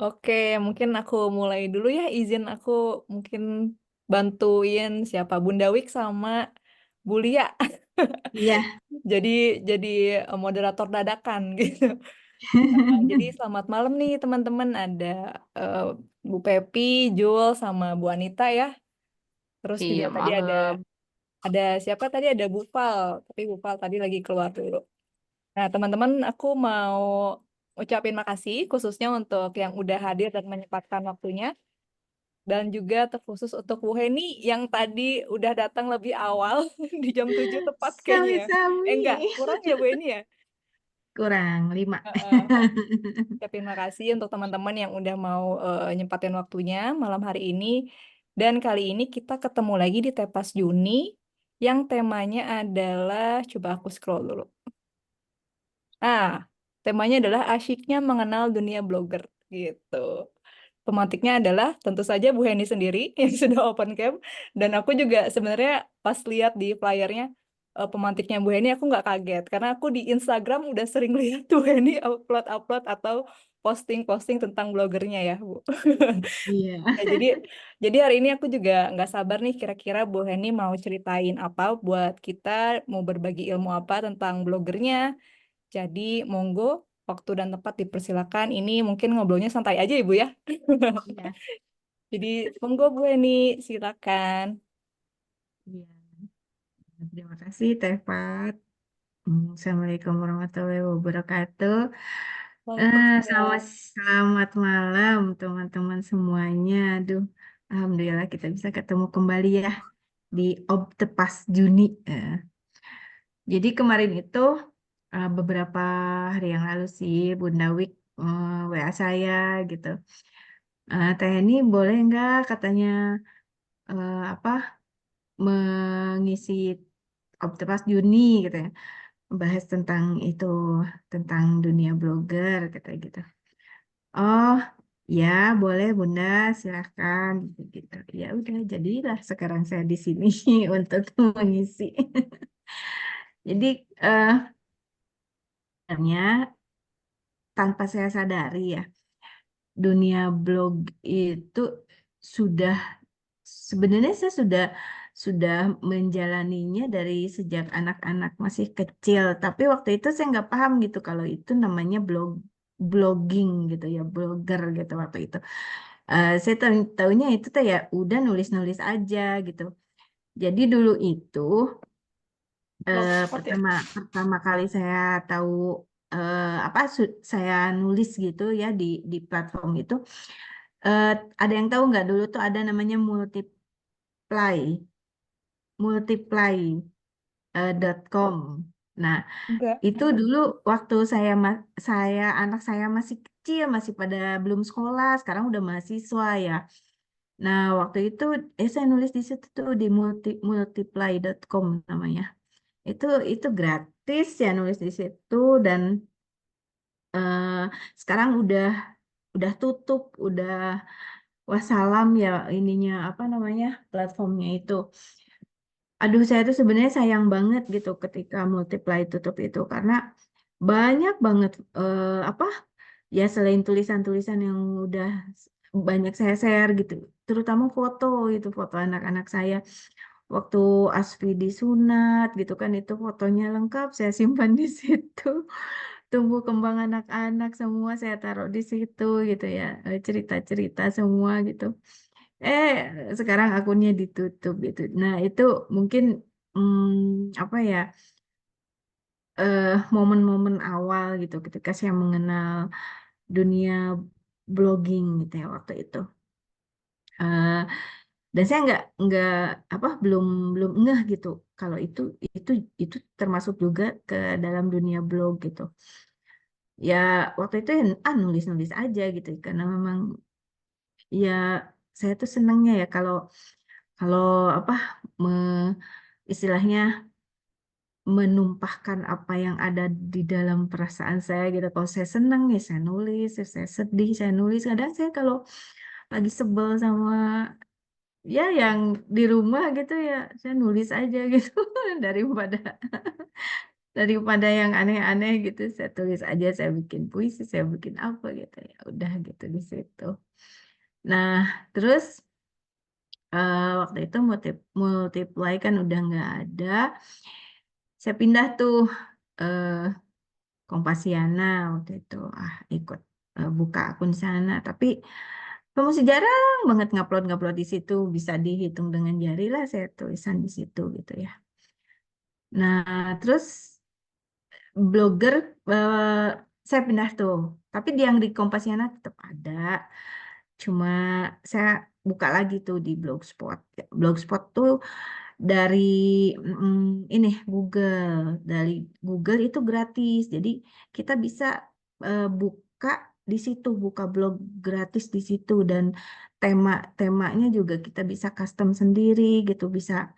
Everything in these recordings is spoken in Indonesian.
Oke, mungkin aku mulai dulu ya. Izin aku mungkin bantuin siapa Bunda Wik sama Bulia. Iya. Jadi jadi moderator dadakan gitu. Jadi selamat malam nih teman-teman. Ada eh, Bu Pepi, Jul, sama Bu Anita ya. Terus juga Iya, tadi malam. ada siapa tadi ada Bu Fal. Tapi Bu Fal tadi lagi keluar dulu. Nah teman-teman, aku mau ucapin makasih khususnya untuk yang udah hadir dan menyempatkan waktunya. Dan juga terkhusus untuk Bu Heni yang tadi udah datang lebih awal di jam 7 tepat kayaknya ya. Enggak, Sami-sami. kurang ya Bu Heni ya. Kurang 5. Heeh. Terima kasih untuk teman-teman yang udah mau nyempatin waktunya malam hari ini. Dan kali ini kita ketemu lagi di Tepas Juni yang temanya adalah, coba aku scroll dulu. Ah, temanya adalah asyiknya mengenal dunia blogger gitu. Pemantiknya adalah tentu saja Bu Heni sendiri yang sudah open cam. Dan aku juga sebenarnya pas lihat di flyernya pemantiknya Bu Heni, aku nggak kaget. Karena aku di Instagram udah sering lihat Bu Heni upload-upload atau posting-posting tentang blogernya ya, Bu. Iya. Ya, jadi hari ini aku juga nggak sabar nih kira-kira Bu Heni mau ceritain apa buat kita, mau berbagi ilmu apa tentang blogernya. Jadi monggo, waktu dan tempat dipersilakan. Ini mungkin ngobrolnya santai aja Ibu ya. Iya. Jadi monggo Bu Eni, silakan. Iya. Terima kasih, Teh Fat. Assalamualaikum warahmatullahi wabarakatuh. Selamat, Waalaikumsalam. selamat malam, teman-teman semuanya. Aduh, Alhamdulillah kita bisa ketemu kembali ya di Obtepas Juni. Jadi kemarin itu beberapa hari yang lalu sih Bunda Wik WA saya gitu. Teh ini boleh nggak katanya apa mengisi Optipas Juni gitu ya, bahas tentang itu, tentang dunia blogger kata gitu. Oh ya boleh Bunda, silahkan gitu. Ya udah jadilah sekarang saya di sini untuk mengisi. Jadi sebenarnya tanpa saya sadari ya, dunia blog itu sudah sebenarnya saya sudah menjalaninya dari sejak anak-anak masih kecil. Tapi waktu itu saya nggak paham gitu kalau itu namanya blogging gitu ya, blogger gitu waktu itu. Saya tahunya itu tuh ya udah nulis-nulis aja gitu. Jadi dulu itu Blogspot ya? pertama pertama kali saya tahu apa saya nulis gitu ya di platform itu. eh, ada yang tahu nggak dulu tuh ada namanya multiply.com. Nah, Enggak. itu dulu waktu saya anak saya masih kecil, masih pada belum sekolah, sekarang udah mahasiswa ya. Nah, waktu itu saya nulis di situ tuh di multiply.com namanya. Itu gratis ya nulis di situ dan eh, sekarang udah tutup, udah wassalam ya ininya apa namanya platformnya itu. Aduh, saya tuh sebenarnya sayang banget gitu ketika Multiply tutup itu karena banyak banget apa ya selain tulisan-tulisan yang udah banyak saya share gitu, terutama foto itu foto anak-anak saya waktu Asfi disunat gitu kan itu fotonya lengkap saya simpan di situ. Tumbuh kembang anak-anak semua saya taruh di situ gitu ya, cerita-cerita semua gitu. Eh, sekarang akunnya ditutup gitu. Nah, itu mungkin apa ya, momen-momen awal gitu ketika saya mengenal dunia blogging gitu ya waktu itu. Eh, dan saya nggak apa belum belum ngeh gitu kalau itu itu termasuk juga ke dalam dunia blog gitu. Ya waktu itu ya nulis-nulis aja gitu karena memang ya saya tuh senangnya ya kalau kalau apa istilahnya menumpahkan apa yang ada di dalam perasaan saya gitu. Kalau saya senang ya saya nulis, ya saya sedih saya nulis. Kadang saya kalau lagi sebel sama ya yang di rumah gitu ya saya nulis aja gitu daripada daripada yang aneh-aneh gitu, saya tulis aja, saya bikin puisi, saya bikin apa gitu ya, udah gitu di situ. Nah, terus waktu itu multiply kan udah nggak ada, saya pindah tuh eh, Kompasiana waktu itu, ikut buka akun di sana, tapi masih jarang banget ngupload di situ, bisa dihitung dengan jari lah saya tulisan di situ gitu ya. Nah, terus blogger saya pindah tuh, tapi yang di Kompasiana tetap ada. Cuma saya buka lagi tuh di Blogspot. Blogspot tuh dari ini Google, dari Google itu gratis. Jadi kita bisa buka di situ, buka blog gratis di situ, dan temanya juga kita bisa custom sendiri gitu, bisa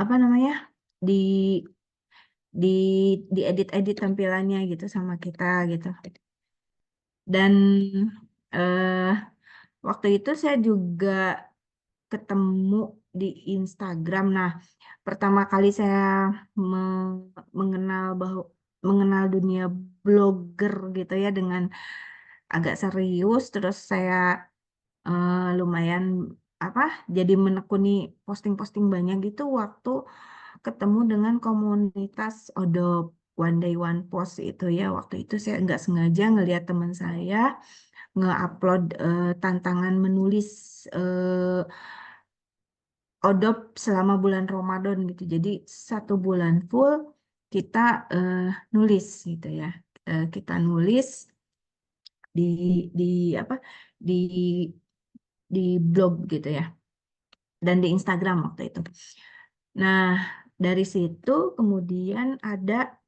apa namanya, di di diedit-edit tampilannya gitu sama kita gitu. Dan eh, waktu itu saya juga ketemu di Instagram. Nah, pertama kali saya mengenal mengenal dunia blogger gitu ya dengan agak serius. Terus saya lumayan apa? Jadi menekuni posting-posting banyak gitu waktu ketemu dengan komunitas Odop One Day One Post itu ya. Waktu itu saya nggak sengaja ngelihat teman saya nge-upload tantangan menulis eh, Odop selama bulan Ramadan gitu. Jadi 1 bulan full kita eh, nulis gitu ya. Kita nulis di di apa di di blog gitu ya, dan di Instagram waktu itu. Nah, dari situ kemudian ada,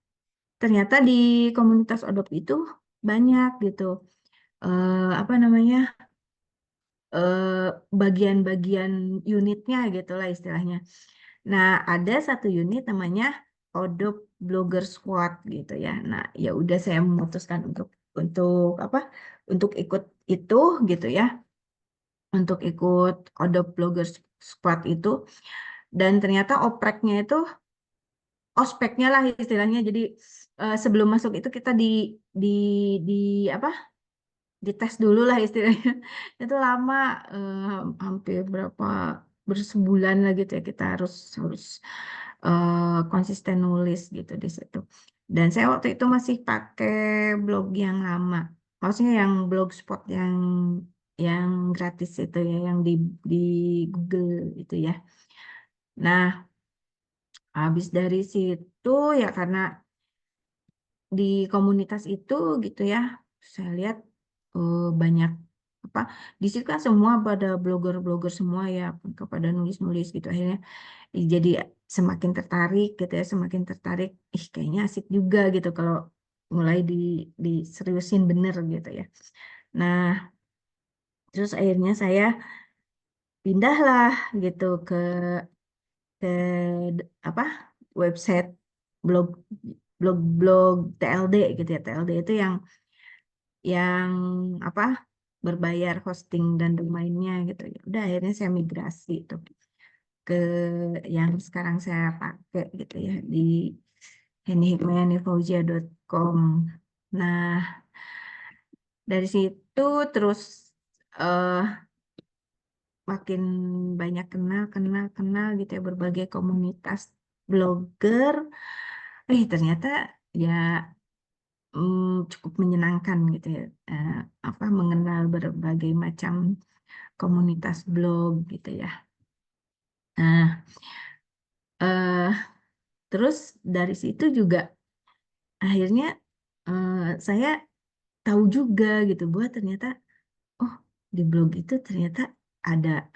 ternyata di komunitas Odop itu banyak gitu apa namanya, eh, bagian-bagian unitnya gitu lah istilahnya. Nah, ada satu unit namanya Odop Blogger Squad gitu ya. Nah, ya udah saya memutuskan untuk apa? Untuk ikut itu gitu ya. Untuk ikut Odop Blogger Squad itu, dan ternyata opreknya itu ospeknya lah istilahnya. Jadi sebelum masuk itu kita di di apa? Dites dulu lah istilahnya. Itu lama, eh, hampir bersebulan lah gitu ya, kita harus harus konsisten nulis gitu di situ. Dan saya waktu itu masih pakai blog yang lama, maksudnya yang blogspot yang gratis itu ya, yang di Google itu ya. Nah, habis dari situ ya, karena di komunitas itu gitu ya, saya lihat banyak apa, di situ kan semua pada blogger-blogger semua ya, kepada nulis-nulis gitu. Akhirnya jadi semakin tertarik gitu ya, semakin tertarik, kayaknya asik juga gitu kalau mulai diseriusin bener gitu ya. Nah, terus akhirnya saya pindahlah gitu ke apa, website blog blog TLD gitu ya. TLD itu yang apa, berbayar hosting dan domainnya gitu ya. Udah akhirnya saya migrasi tuh ke yang sekarang saya pakai gitu ya, di henihikmayanifauziah.com. Nah, dari situ terus eh makin banyak kenal gitu ya, berbagai komunitas blogger. Ternyata ya cukup menyenangkan gitu ya, eh, apa, mengenal berbagai macam komunitas blog gitu ya. Nah, eh, terus dari situ juga akhirnya saya tahu juga gitu bahwa ternyata, oh, di blog itu ternyata ada,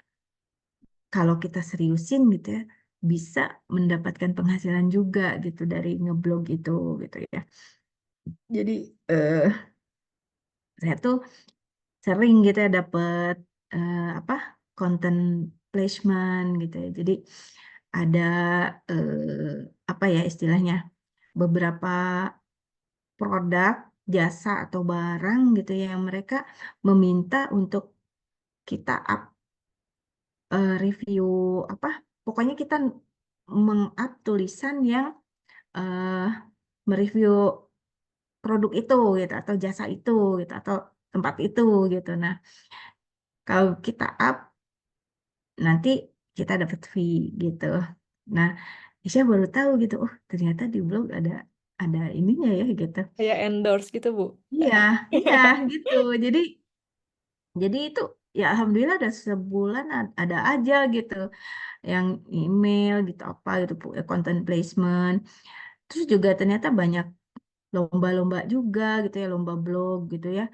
kalau kita seriusin gitu ya, bisa mendapatkan penghasilan juga gitu dari ngeblog itu gitu ya. Jadi saya tuh sering gitu ya dapet apa, konten placement gitu ya. Jadi ada apa ya istilahnya, beberapa produk, jasa atau barang gitu ya, yang mereka meminta untuk kita review apa, pokoknya kita meng-up tulisan yang eh, mereview produk itu gitu atau jasa itu gitu atau tempat itu gitu. Nah, kalau kita up nanti kita dapat fee gitu. Nah, saya baru tahu gitu. Oh, ternyata di blog ada ininya ya gitu. Kayak endorse gitu, Bu. Iya, iya gitu. Jadi itu ya alhamdulillah ada sebulan ada aja gitu yang email gitu apa gitu content placement. Terus juga ternyata banyak lomba-lomba juga gitu ya, lomba blog gitu ya.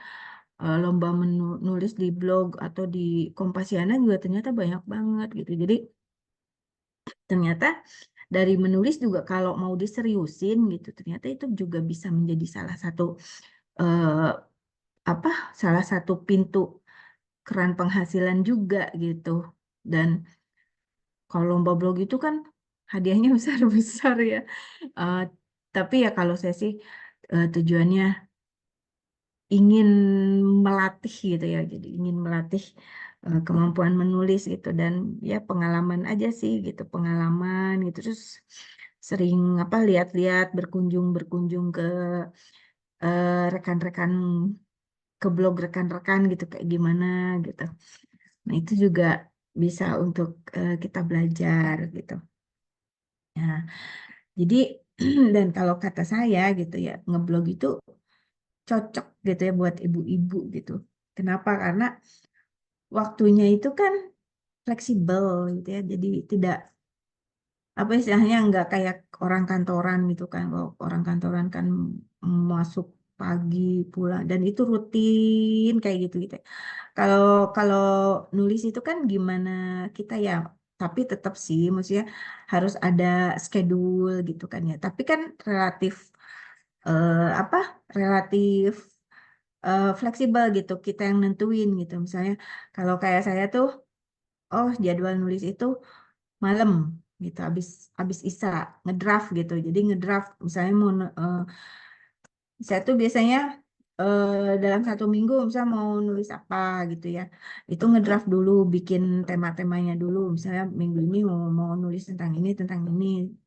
Lomba menulis di blog atau di Kompasiana juga ternyata banyak banget gitu. Jadi ternyata dari menulis juga kalau mau diseriusin gitu, ternyata itu juga bisa menjadi salah satu eh, apa? Salah satu pintu keran penghasilan juga gitu. Dan kalau lomba blog itu kan hadiahnya besar-besar ya. Eh, tapi ya kalau saya sih tujuannya ingin melatih gitu ya. Jadi ingin melatih kemampuan menulis gitu dan ya pengalaman aja sih gitu, pengalaman gitu. Terus sering apa lihat-lihat berkunjung ke rekan-rekan ke blog rekan-rekan gitu kayak gimana gitu. Nah, itu juga bisa untuk kita belajar gitu. Nah, jadi dan kalau kata saya gitu ya, ngeblog itu cocok gitu ya buat ibu-ibu gitu. Kenapa? Karena waktunya itu kan fleksibel gitu ya. Jadi tidak apa istilahnya nggak kayak orang kantoran gitu kan. Kalau orang kantoran kan masuk pagi pulang dan itu rutin kayak gitu gitu. Kalau kalau nulis itu kan gimana kita ya, tapi tetap sih maksudnya harus ada schedule gitu kan ya. Tapi kan relatif apa? Relatif fleksibel gitu. Kita yang nentuin gitu. Misalnya kalau kayak saya tuh, oh jadwal nulis itu malam gitu habis isa ngedraft gitu jadi ngedraft misalnya saya tuh biasanya dalam 1 minggu misalnya mau nulis apa gitu ya itu ngedraft dulu bikin tema-temanya dulu misalnya minggu ini mau nulis tentang ini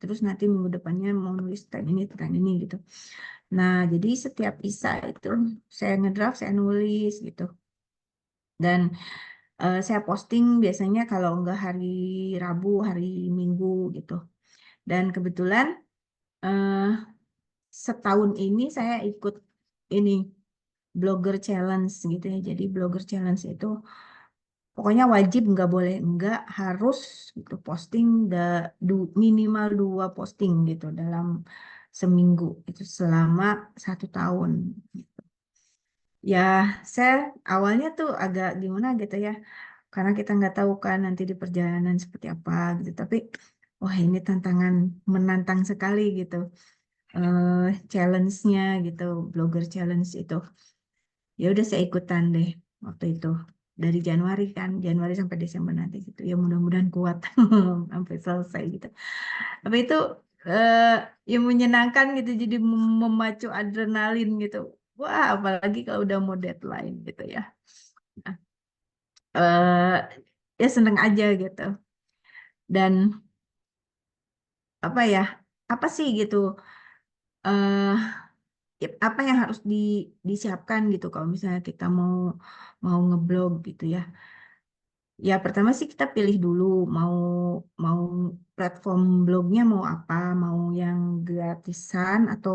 terus nanti minggu depannya mau nulis tentang ini gitu nah jadi setiap isa itu saya ngedraft saya nulis gitu dan saya posting biasanya kalau enggak hari Rabu hari Minggu gitu dan kebetulan eh, setahun ini saya ikut ini blogger challenge gitu ya. Jadi blogger challenge itu pokoknya wajib nggak boleh nggak harus gitu posting minimal 2 posting gitu dalam seminggu itu selama 1 tahun. Ya saya awalnya tuh agak gimana gitu ya karena kita nggak tahu kan nanti di perjalanan seperti apa gitu. Tapi wah ini tantangan menantang sekali gitu. eh Challenge-nya gitu, blogger challenge itu. Ya udah saya ikutan deh waktu itu. Dari Januari kan, Januari sampai Desember nanti gitu. Ya mudah-mudahan kuat sampai selesai gitu. Tapi itu eh yang menyenangkan gitu, jadi memacu adrenalin gitu. Wah, apalagi kalau udah mau deadline gitu ya. Nah, ya seneng aja gitu. Dan apa ya, apa sih gitu, eh apa yang harus disiapkan gitu kalau misalnya kita mau mau ngeblog gitu ya. Ya pertama sih kita pilih dulu mau mau platform blognya mau apa, mau yang gratisan atau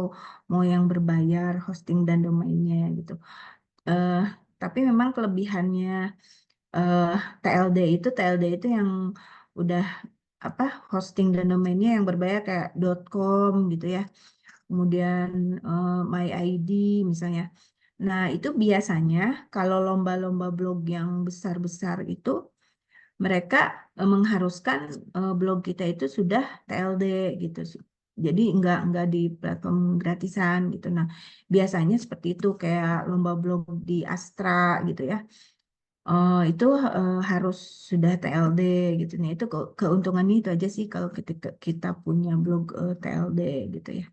mau yang berbayar hosting dan domainnya gitu. Eh tapi memang kelebihannya eh TLD itu yang udah apa hosting dan domainnya yang berbayar kayak .com gitu ya. Kemudian My ID misalnya. Nah, itu biasanya kalau lomba-lomba blog yang besar-besar itu mereka mengharuskan blog kita itu sudah TLD gitu. Jadi nggak di platform gratisan gitu. Nah, biasanya seperti itu kayak lomba blog di Astra gitu ya. Itu harus sudah TLD gitu. Nah, itu keuntungannya itu aja sih kalau kita punya blog TLD gitu ya.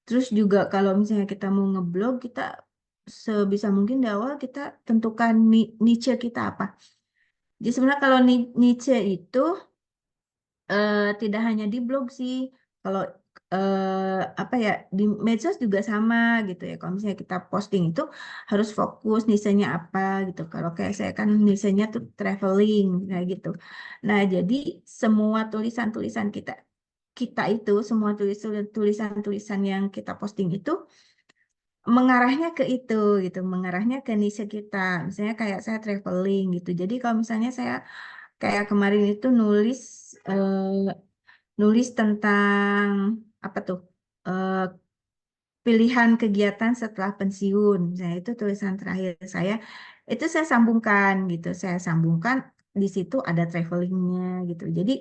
Terus juga kalau misalnya kita mau ngeblog, kita sebisa mungkin di awal kita tentukan niche kita apa. Jadi sebenarnya kalau niche itu tidak hanya di blog sih. Kalau apa ya, di medsos juga sama gitu ya. Kalau misalnya kita posting itu harus fokus nisanya apa gitu. Kalau kayak saya kan nisanya tuh traveling kayak gitu. Nah, jadi semua tulisan-tulisan kita kita itu semua tulisan-tulisan yang kita posting itu mengarahnya ke itu gitu, mengarahnya ke niche kita. Misalnya kayak saya traveling gitu. Jadi kalau misalnya saya kayak kemarin itu nulis tentang apa tuh? eh, Pilihan kegiatan setelah pensiun. Nah, itu tulisan terakhir saya. Itu saya sambungkan gitu. Saya sambungkan di situ ada travelingnya gitu. Jadi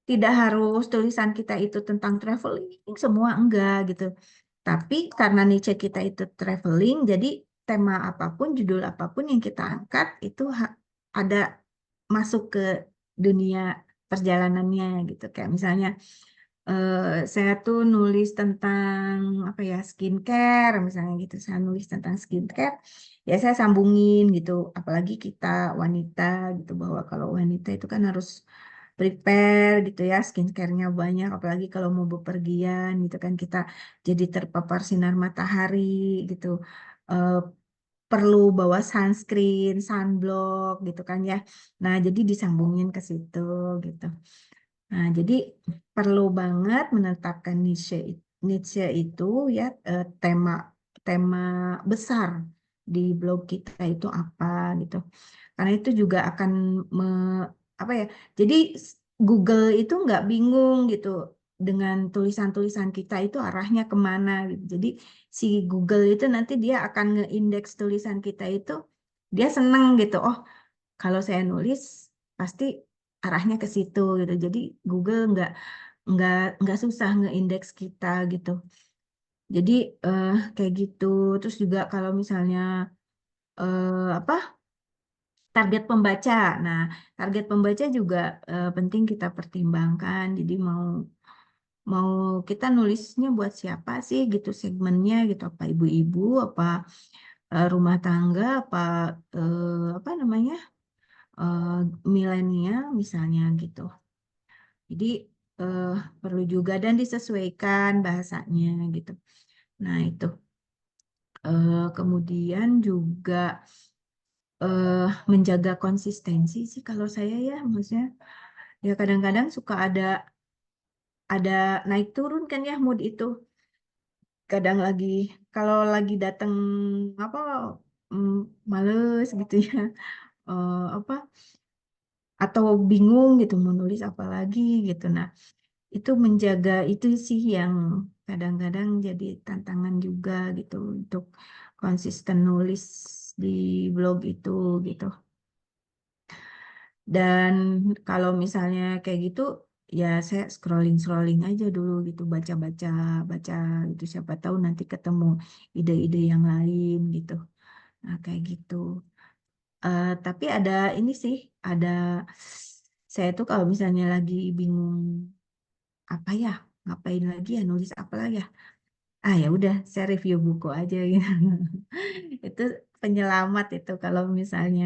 tidak harus tulisan kita itu tentang traveling semua enggak gitu. Tapi karena niche kita itu traveling, jadi tema apapun, judul apapun yang kita angkat itu ada masuk ke dunia perjalanannya gitu. Kayak misalnya eh, saya tuh nulis tentang apa ya, skincare misalnya gitu. Saya nulis tentang skincare, ya saya sambungin gitu. Apalagi kita wanita gitu, bahwa kalau wanita itu kan harus prepare gitu ya, skincare-nya banyak. Apalagi kalau mau bepergian gitu kan, kita jadi terpapar sinar matahari gitu. Eh, Perlu bawa sunscreen, sunblock gitu kan ya. Nah, jadi disambungin ke situ gitu. Nah, jadi perlu banget menetapkan niche itu ya, tema tema besar di blog kita itu apa gitu. Karena itu juga akan apa ya? Jadi Google itu nggak bingung gitu dengan tulisan-tulisan kita itu arahnya kemana gitu. Jadi si Google itu nanti dia akan ngeindeks tulisan kita itu, dia seneng gitu. Oh, kalau saya nulis pasti arahnya ke situ gitu. Jadi Google nggak nggak susah ngeindeks kita gitu. Jadi kayak gitu. Terus juga kalau misalnya apa, target pembaca. Nah, target pembaca juga penting kita pertimbangkan. Jadi mau mau kita nulisnya buat siapa sih gitu, segmennya gitu, apa ibu-ibu, apa rumah tangga, apa apa namanya, eh, milenial misalnya gitu. Jadi eh, perlu juga dan disesuaikan bahasanya gitu. Nah, itu. Kemudian juga menjaga konsistensi sih kalau saya ya, maksudnya ya kadang-kadang suka ada naik turun kan ya mood itu. Kadang lagi, kalau lagi datang apa, mm, males gitu ya, apa, atau bingung gitu mau nulis apa lagi gitu. Nah, itu menjaga itu sih yang kadang-kadang jadi tantangan juga gitu untuk konsisten nulis di blog itu gitu. Dan kalau misalnya kayak gitu, ya saya scrolling-scrolling aja dulu gitu, baca-baca, baca gitu. Siapa tahu nanti ketemu ide-ide yang lain gitu. Nah, kayak gitu. Tapi ada ini sih, ada, saya tuh kalau misalnya lagi bingung apa ya, ngapain lagi ya, nulis apa lagi ya. Ah ya udah, saya review buku aja gitu. Itu penyelamat itu kalau misalnya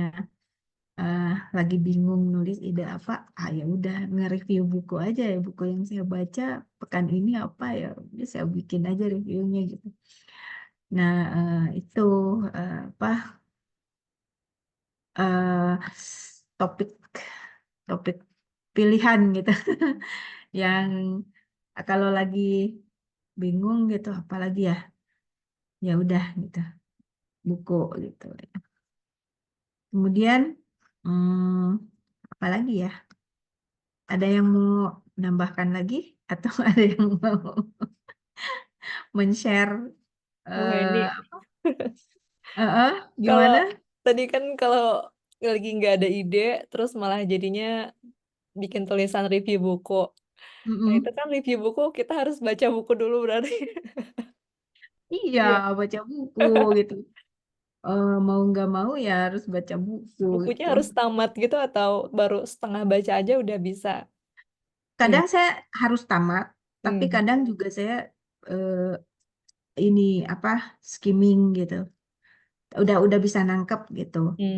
eh, lagi bingung nulis ide apa, ah ya udah nge-review buku aja ya, buku yang saya baca pekan ini apa ya, udah saya bikin aja reviewnya gitu. Nah, itu apa, eh, topik topik pilihan gitu yang kalau lagi bingung gitu apalagi ya, ya udah gitu, buku gitu. Kemudian hmm, apa lagi ya, ada yang mau menambahkan lagi atau ada yang mau men-share Wah, ini kalau gimana? tadi kan kalau lagi nggak ada ide, terus malah jadinya bikin tulisan review buku. Nah, itu Mm-mm. kan review buku, kita harus baca buku dulu berarti. Iya, Iya. baca buku gitu. Mau nggak mau ya harus baca buku Bukunya gitu. harus tamat gitu atau baru setengah baca aja udah bisa ini. Kadang saya harus tamat, tapi Hmm. kadang juga saya eh, ini apa, skimming gitu. Udah bisa nangkep gitu.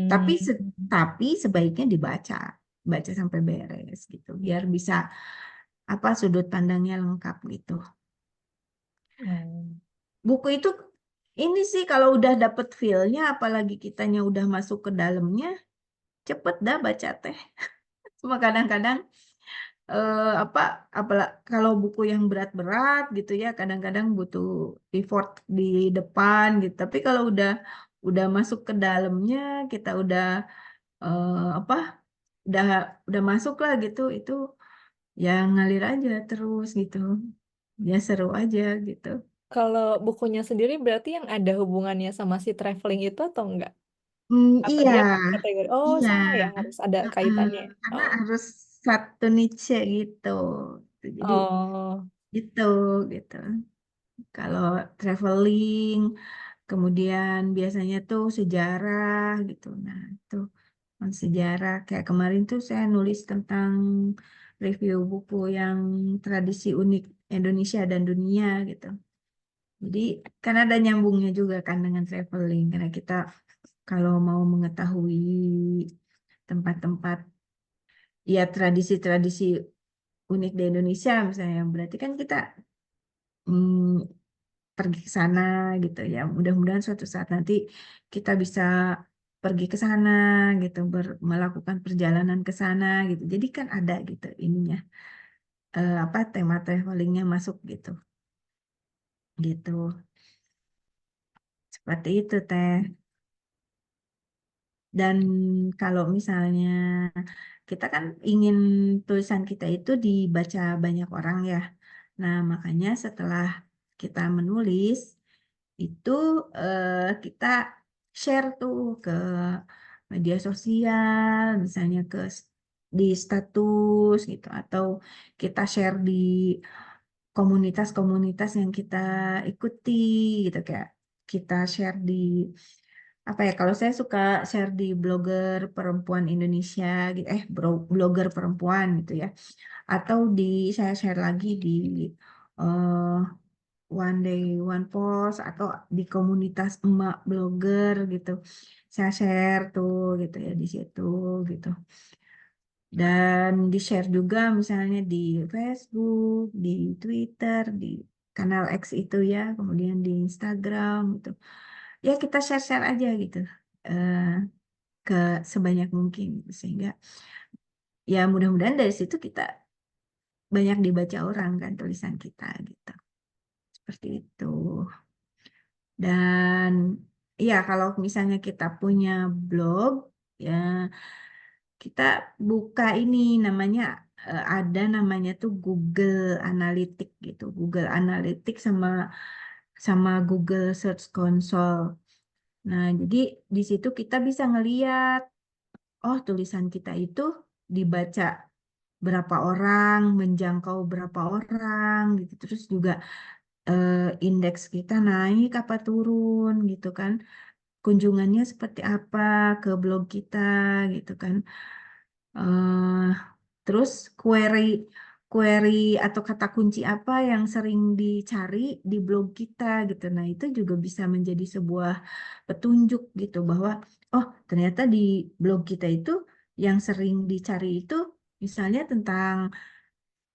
Tapi Hmm. tapi sebaiknya dibaca, baca sampai beres gitu, biar bisa apa sudut pandangnya lengkap gitu. Hmm. Buku itu ini sih kalau udah dapet feel-nya, apalagi kitanya udah masuk ke dalamnya, cepet dah baca teh. Cuma kadang-kadang apa kalau buku yang berat-berat gitu ya, kadang-kadang butuh effort di depan gitu. Tapi kalau udah masuk ke dalamnya, kita udah apa udah udah masuk lah gitu, itu ya ngalir aja terus gitu. Ya seru aja gitu. Kalau bukunya sendiri berarti yang ada hubungannya sama si traveling itu atau enggak? Apa Iya, dia kategori? Oh, iya. sama ya, harus ada Heeh, kaitannya. karena Oh, harus satu niche gitu. Jadi oh, gitu gitu. Kalau traveling, kemudian biasanya tuh sejarah gitu. Nah, itu sejarah. Kayak kemarin tuh saya nulis tentang review buku yang tradisi unik Indonesia dan dunia gitu. Jadi kan ada nyambungnya juga kan dengan traveling. Karena kita kalau mau mengetahui tempat-tempat ya tradisi-tradisi unik di Indonesia misalnya, berarti kan kita pergi ke sana gitu ya. Mudah-mudahan suatu saat nanti kita bisa pergi ke sana gitu, melakukan perjalanan ke sana gitu. Jadi kan ada gitu ininya, apa tema travelingnya masuk gitu, gitu. Seperti itu teh. Dan kalau misalnya kita kan ingin tulisan kita itu dibaca banyak orang ya. Nah, makanya setelah kita menulis itu kita share tuh ke media sosial, misalnya di status gitu, atau kita share di komunitas-komunitas yang kita ikuti gitu, kayak kita share di apa ya, kalau saya suka share di blogger perempuan Indonesia gitu, blogger perempuan gitu ya, atau saya share lagi di eh, One Day One Post atau di komunitas emak blogger gitu. Saya share tuh gitu ya di situ gitu. Dan di-share juga misalnya di Facebook, di Twitter, di kanal X itu ya, kemudian di Instagram gitu. Ya kita share-share aja gitu eh, ke sebanyak mungkin sehingga ya mudah-mudahan dari situ kita banyak dibaca orang kan tulisan kita gitu. Seperti itu. Dan ya kalau misalnya kita punya blog, ya kita buka ini namanya ada namanya tuh Google Analytics gitu. Google Analytics sama sama Google Search Console. Nah, jadi di situ kita bisa ngeliat, oh tulisan kita itu dibaca berapa orang, menjangkau berapa orang gitu. Terus juga eh, indeks kita naik apa turun gitu kan, kunjungannya seperti apa ke blog kita gitu kan. eh Terus query query atau kata kunci apa yang sering dicari di blog kita gitu. Nah, itu juga bisa menjadi sebuah petunjuk gitu bahwa oh, ternyata di blog kita itu yang sering dicari itu misalnya tentang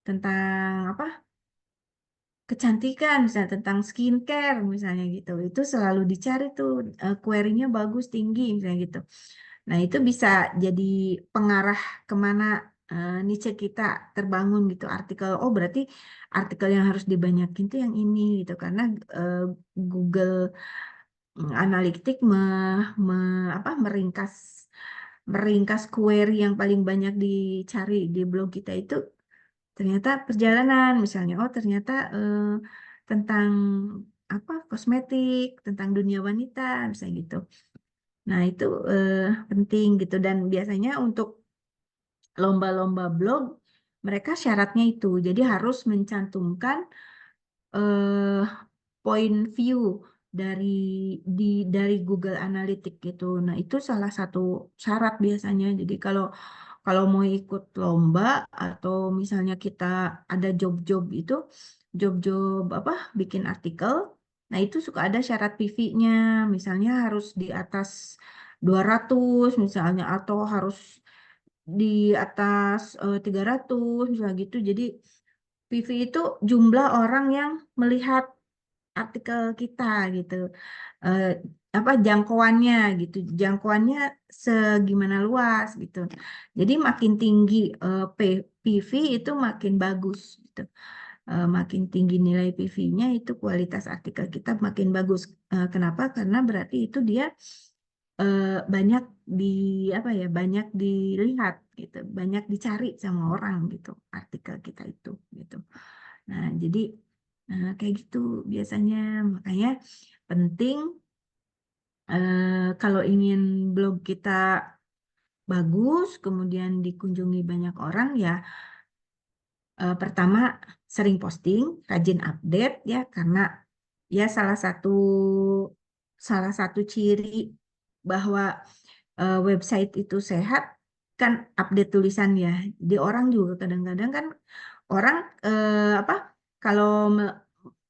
tentang apa? Kecantikan, misalnya tentang skincare misalnya gitu. Itu selalu dicari tuh query-nya bagus tinggi misalnya gitu. Nah, itu bisa jadi pengarah kemana niche kita terbangun gitu artikel. Oh, berarti artikel yang harus dibanyakin tuh yang ini gitu karena eh, Google Analytics meringkas meringkas query yang paling banyak dicari di blog kita itu ternyata perjalanan misalnya. Oh, ternyata tentang apa kosmetik, tentang dunia wanita misalnya gitu. Nah, itu penting gitu dan biasanya untuk lomba-lomba blog mereka syaratnya itu. Jadi harus mencantumkan eh, point view dari dari Google Analytics gitu. Nah, itu salah satu syarat biasanya. Jadi kalau kalau mau ikut lomba atau misalnya kita ada job-job itu, job-job apa bikin artikel, nah itu suka ada syarat PV-nya. Misalnya harus di atas 200 misalnya atau harus di atas 300 misalnya gitu. Jadi PV itu jumlah orang yang melihat artikel kita gitu. Eh, apa jangkauannya gitu. Jangkauannya segimana luas gitu. Jadi makin tinggi PV itu makin bagus gitu. Makin tinggi nilai PV-nya itu kualitas artikel kita makin bagus. Kenapa? Karena berarti itu dia eh, banyak di apa ya, banyak dilihat gitu, banyak dicari sama orang gitu artikel kita itu gitu. Nah, jadi kayak gitu biasanya. Makanya penting kalau ingin blog kita bagus, kemudian dikunjungi banyak orang ya, pertama sering posting, rajin update ya, karena ya salah satu ciri bahwa website itu sehat kan update tulisannya. Jadi orang juga kadang-kadang kan orang apa kalau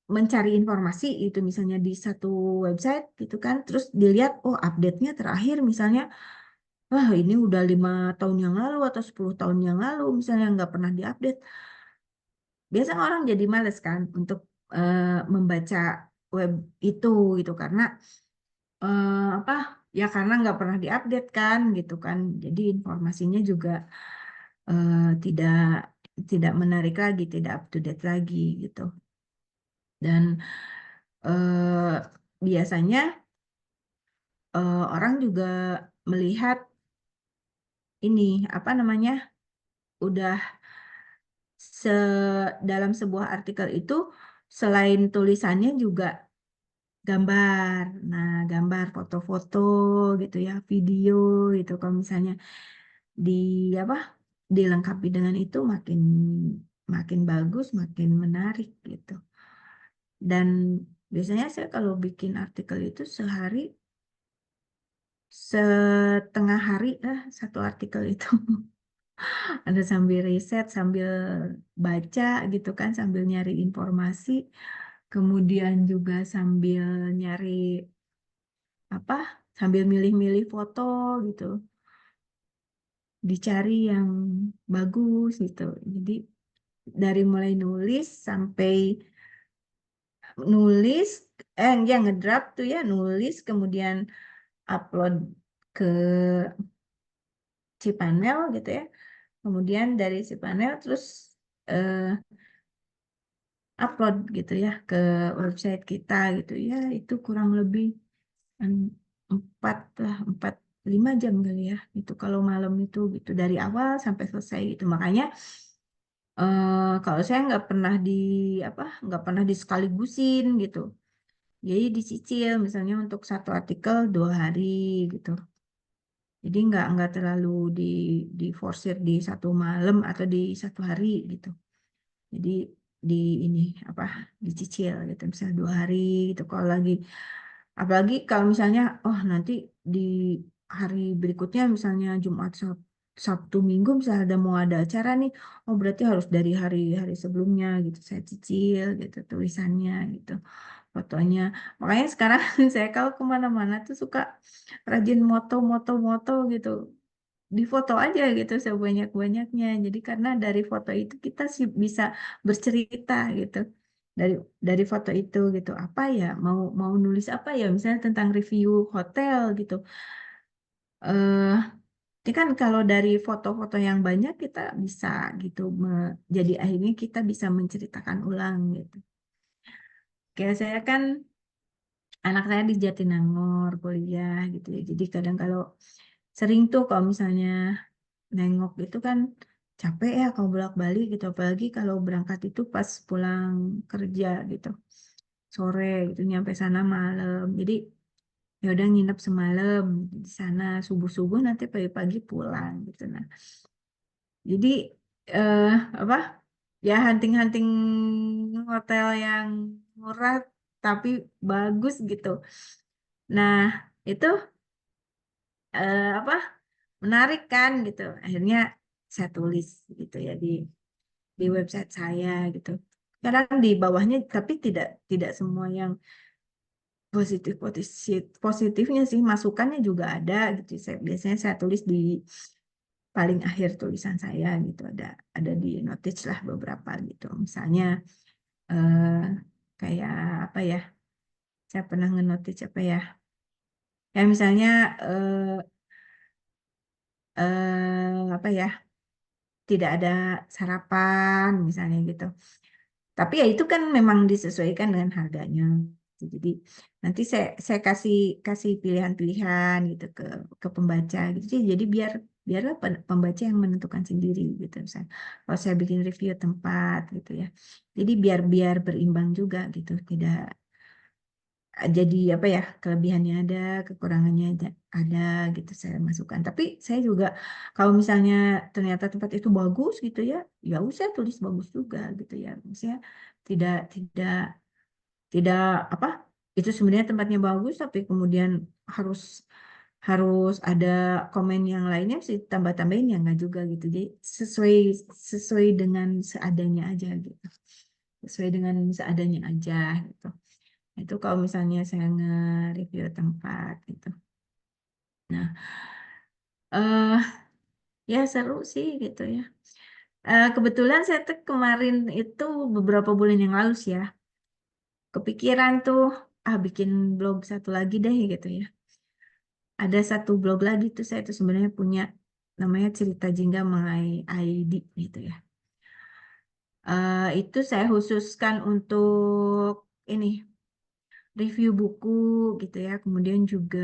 mencari informasi itu misalnya di satu website gitu kan, terus dilihat oh update-nya terakhir misalnya, wah ini udah 5 tahun yang lalu atau 10 tahun yang lalu misalnya nggak pernah diupdate. Biasanya orang jadi males kan untuk membaca web itu gitu karena apa ya karena nggak pernah diupdate kan gitu kan. Jadi informasinya juga eh, tidak tidak menarik lagi, tidak up to date lagi gitu. Dan biasanya orang juga melihat ini apa namanya udah se dalam sebuah artikel itu selain tulisannya juga gambar. Nah, gambar, foto-foto gitu ya, video gitu. Kalau misalnya di apa dilengkapi dengan itu makin makin bagus, makin menarik gitu. Dan biasanya saya kalau bikin artikel itu sehari setengah hari lah satu artikel itu. Ada sambil riset, sambil baca gitu kan, sambil nyari informasi, kemudian juga sambil nyari apa, sambil milih-milih foto gitu, dicari yang bagus gitu. Jadi dari mulai nulis sampai nulis, yang ngedraft tuh ya nulis, kemudian upload ke cPanel gitu ya. Kemudian dari cPanel terus eh, upload gitu ya ke website kita gitu ya, itu kurang lebih 4 lah, 4 5 jam kali ya itu kalau malam itu gitu dari awal sampai selesai gitu. Makanya kalau saya nggak pernah disekaligusin gitu, jadi dicicil misalnya untuk satu artikel 2 hari gitu. Jadi nggak terlalu diforsir di satu malam atau di satu hari gitu. Jadi di ini apa dicicil gitu misalnya 2 hari gitu kalau lagi, apalagi kalau misalnya oh nanti di hari berikutnya misalnya Jumat, Sabtu, Minggu misalnya mau ada acara nih, oh berarti harus dari hari-hari sebelumnya gitu saya cicil gitu tulisannya gitu, fotonya. Makanya sekarang saya kalau kemana-mana tuh suka rajin moto gitu, difoto aja gitu sebanyak-banyaknya. Jadi karena dari foto itu kita sih bisa bercerita gitu. Dari dari foto itu gitu. Apa ya mau mau nulis apa ya misalnya tentang review hotel gitu. Eh ini kan kalau dari foto-foto yang banyak kita bisa gitu jadi akhirnya kita bisa menceritakan ulang gitu. Kayak saya kan anak saya di Jatinangor kuliah gitu ya. Jadi kadang kalau sering tuh kalau misalnya nengok itu kan capek ya kalau bolak-balik gitu, apalagi kalau berangkat itu pas pulang kerja gitu sore gitu nyampe sana malam, jadi ya udah nginep semalam di sana, subuh-subuh nanti pagi-pagi pulang gitu. Nah jadi eh apa ya hunting-hunting hotel yang murah tapi bagus gitu. Nah itu apa menarik kan gitu, akhirnya saya tulis gitu ya di website saya gitu. Kadang di bawahnya tapi tidak tidak semua yang positifnya sih, masukannya juga ada gitu. Biasanya saya tulis di paling akhir tulisan saya gitu, ada di notice lah beberapa gitu. Misalnya eh, kayak apa ya? Saya pernah ngenotis apa ya? Ya misalnya apa ya? Tidak ada sarapan misalnya gitu. Tapi ya itu kan memang disesuaikan dengan harganya. Jadi nanti saya kasih kasih pilihan-pilihan gitu ke pembaca gitu. Jadi biarlah pembaca yang menentukan sendiri gitu. Misalnya kalau saya bikin review tempat gitu ya. Jadi biar biar berimbang juga gitu. Tidak jadi apa ya, kelebihannya ada, kekurangannya ada gitu saya masukkan. Tapi saya juga kalau misalnya ternyata tempat itu bagus gitu ya, ya usah tulis bagus juga gitu ya. Maksudnya tidak tidak tidak apa, itu sebenarnya tempatnya bagus tapi kemudian harus harus ada komen yang lainnya sih tambah-tambahin ya enggak juga gitu. Jadi sesuai sesuai dengan seadanya aja gitu. Sesuai dengan seadanya aja gitu. Itu kalau misalnya saya nge-review tempat gitu. Nah, eh ya seru sih gitu ya. Kebetulan saya tuh kemarin itu beberapa bulan yang lalu sih ya, kepikiran tuh bikin blog satu lagi deh gitu ya. Ada satu blog lagi tuh saya tuh sebenarnya punya namanya Cerita Jingga My ID gitu ya. Itu saya khususkan untuk ini review buku gitu ya. Kemudian juga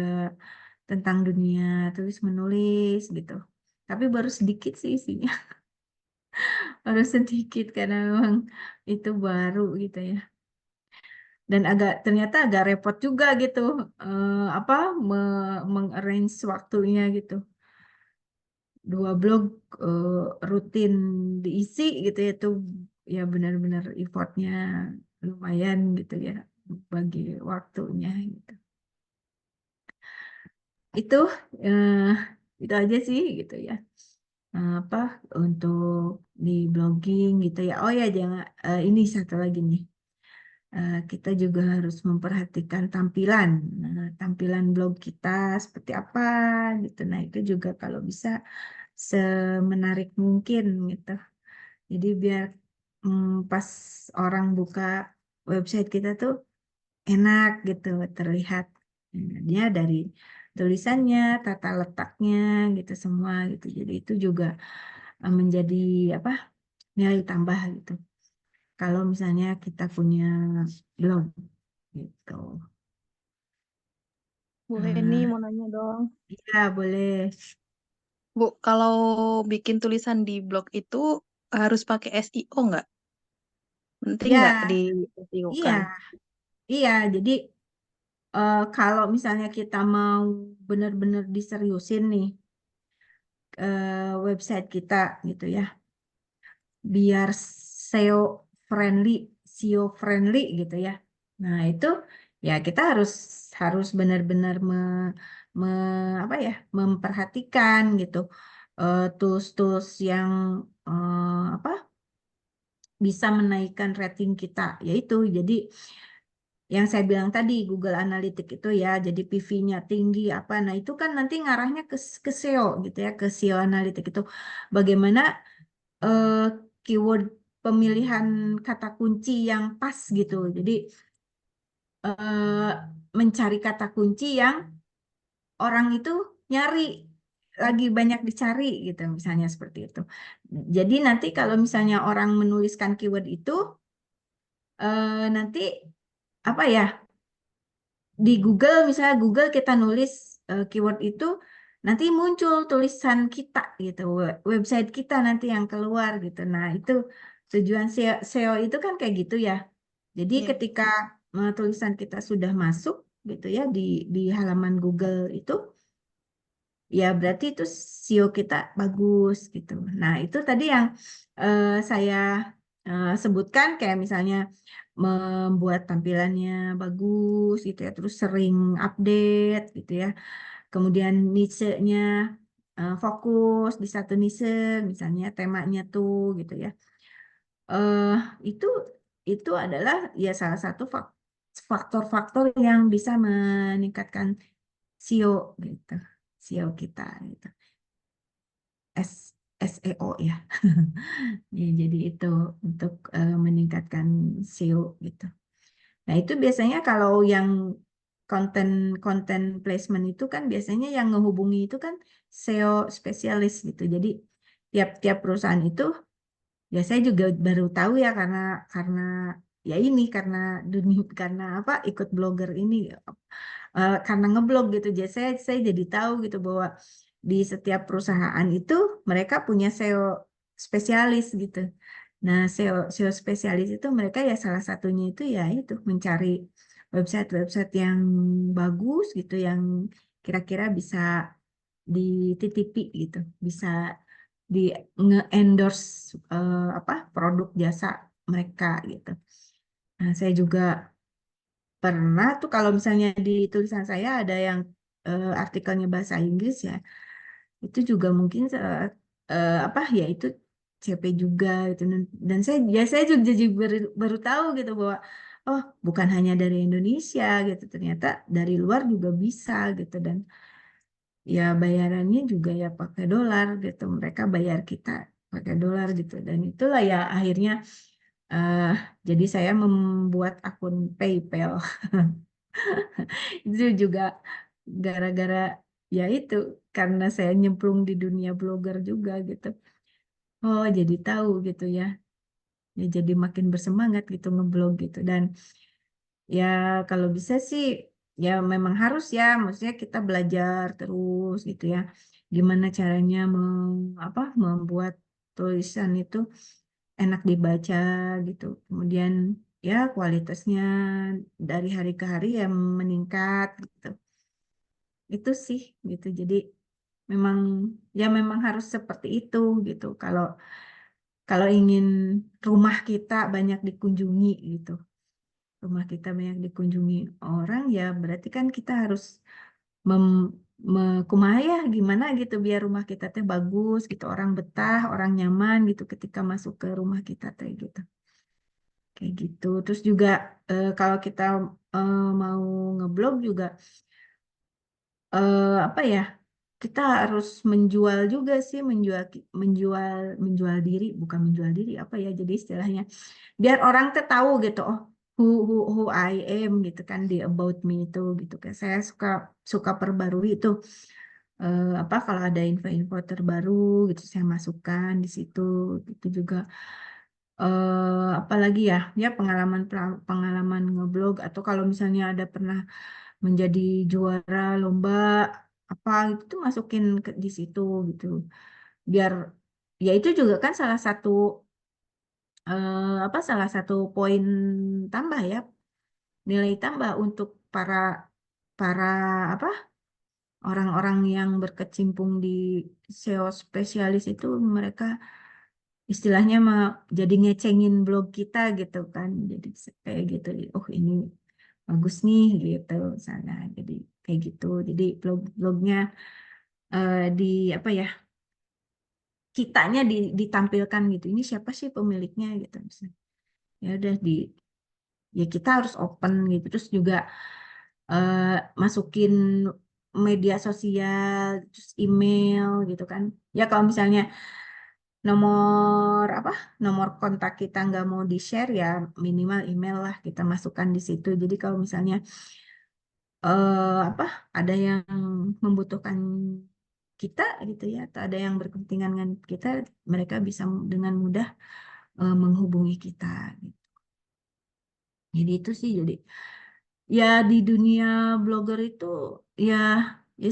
tentang dunia tulis menulis gitu. Tapi baru sedikit sih isinya, baru sedikit karena memang itu baru gitu ya. Dan ternyata agak repot juga gitu, apa mengarrange waktunya gitu. Dua blog rutin diisi gitu ya, itu ya benar-benar effortnya lumayan gitu ya bagi waktunya gitu. Itu eh, itu aja sih gitu ya. Apa untuk di blogging gitu ya. Oh ya jangan ini satu lagi nih. Kita juga harus memperhatikan tampilan. Nah, tampilan blog kita seperti apa gitu. Nah, itu juga kalau bisa semenarik mungkin gitu. Jadi biar pas orang buka website kita tuh enak gitu terlihat. Dia dari tulisannya, tata letaknya gitu semua gitu. Jadi itu juga menjadi apa, nilai tambah gitu. Kalau misalnya kita punya blog gitu. Bu Heni Nah, mau nanya dong. iya boleh. Bu, kalau bikin tulisan di blog itu harus pakai SEO nggak? Penting nggak Ya, di SEO iya, kan? iya. Jadi kalau misalnya kita mau benar-benar diseriusin nih website kita gitu ya, biar SEO friendly, SEO friendly gitu ya. Nah, itu ya kita harus harus benar-benar apa ya, memperhatikan gitu tools-tools yang apa bisa menaikkan rating kita, yaitu jadi yang saya bilang tadi Google Analytics itu ya, jadi PV-nya tinggi apa. Nah, itu kan nanti ngarahnya ke SEO gitu ya, ke SEO Analytics itu bagaimana eh, keyword pemilihan kata kunci yang pas gitu. Jadi mencari kata kunci yang orang itu nyari lagi banyak dicari gitu misalnya seperti itu. Jadi nanti kalau misalnya orang menuliskan keyword itu nanti apa ya, di Google misalnya Google kita nulis keyword itu nanti muncul tulisan kita gitu, website kita nanti yang keluar gitu. Nah, itu tujuan SEO itu kan kayak gitu ya. Jadi Iya. ketika tulisan kita sudah masuk gitu ya di halaman Google itu, ya berarti itu SEO kita bagus gitu. Nah, itu tadi yang saya sebutkan kayak misalnya membuat tampilannya bagus gitu ya, terus sering update gitu ya. Kemudian niche-nya fokus di satu niche, misalnya temanya tuh gitu ya. Eh itu itu adalah ya salah satu faktor-faktor yang bisa meningkatkan SEO gitu. SEO kita gitu. SEO ya. Ya, jadi itu untuk meningkatkan SEO gitu. Nah, itu biasanya kalau yang konten konten placement itu kan biasanya yang ngehubungi itu kan SEO spesialis gitu. Jadi tiap-tiap perusahaan itu ya saya juga baru tahu ya karena ya ini karena dunia karena apa ikut blogger ini karena ngeblog gitu. Jadi saya jadi tahu gitu bahwa di setiap perusahaan itu mereka punya SEO spesialis gitu. Nah, SEO spesialis itu mereka ya salah satunya itu ya itu mencari website-website yang bagus gitu, yang kira-kira bisa dititipi gitu, bisa di nge-endorse apa produk jasa mereka gitu. Nah, saya juga pernah tuh kalau misalnya di tulisan saya ada yang artikelnya bahasa Inggris ya, itu juga mungkin apa ya itu CP juga gitu. Dan saya juga jadi baru tahu gitu bahwa oh bukan hanya dari Indonesia gitu, ternyata dari luar juga bisa gitu. Dan ya bayarannya juga ya pakai dolar gitu, mereka bayar kita pakai dolar gitu. Dan itulah ya akhirnya eh jadi saya membuat akun PayPal. Itu juga gara-gara ya itu karena saya nyemplung di dunia blogger juga gitu. Oh, jadi tahu gitu ya. Ya jadi makin bersemangat gitu ngeblog gitu. Dan ya kalau bisa sih ya memang harus ya, maksudnya kita belajar terus gitu ya. Gimana caranya membuat tulisan itu enak dibaca gitu. Kemudian ya kualitasnya dari hari ke hari ya meningkat gitu. Itu sih gitu. Jadi memang memang harus seperti itu gitu. Kalau kalau ingin rumah kita banyak dikunjungi gitu. Rumah kita banyak dikunjungi orang ya berarti kan kita harus mem kumaha ya gimana gitu biar rumah kita teh bagus gitu, orang betah, orang nyaman gitu ketika masuk ke rumah kita teh gitu. Kayak gitu. Terus juga kalau kita mau ngeblog juga apa ya? Kita harus menjual juga sih, menjual menjual diri, bukan menjual diri apa ya? Jadi istilahnya biar orang tuh tahu gitu, oh who I am gitu kan di about me itu gitu kan. Saya suka suka perbarui itu apa kalau ada info-info terbaru gitu saya masukkan di situ gitu juga apalagi ya pengalaman pengalaman ngeblog atau kalau misalnya ada pernah menjadi juara lomba apa itu tuh masukin di situ gitu biar ya itu juga kan salah satu apa salah satu poin tambah ya nilai tambah untuk para para apa orang-orang yang berkecimpung di SEO spesialis itu mereka istilahnya jadi ngecengin blog kita gitu kan jadi kayak gitu oh ini bagus nih gitu sana jadi kayak gitu jadi blognya di apa ya kitanya ditampilkan gitu ini siapa sih pemiliknya gitu misalnya. Ya udah ya kita harus open gitu terus juga eh, masukin media sosial terus email gitu kan ya kalau misalnya nomor nomor kontak kita nggak mau di share ya minimal email lah kita masukkan di situ jadi kalau misalnya apa ada yang membutuhkan kita gitu ya atau ada yang berkepentingan dengan kita mereka bisa dengan mudah menghubungi kita gitu. Jadi itu sih jadi ya di dunia blogger itu ya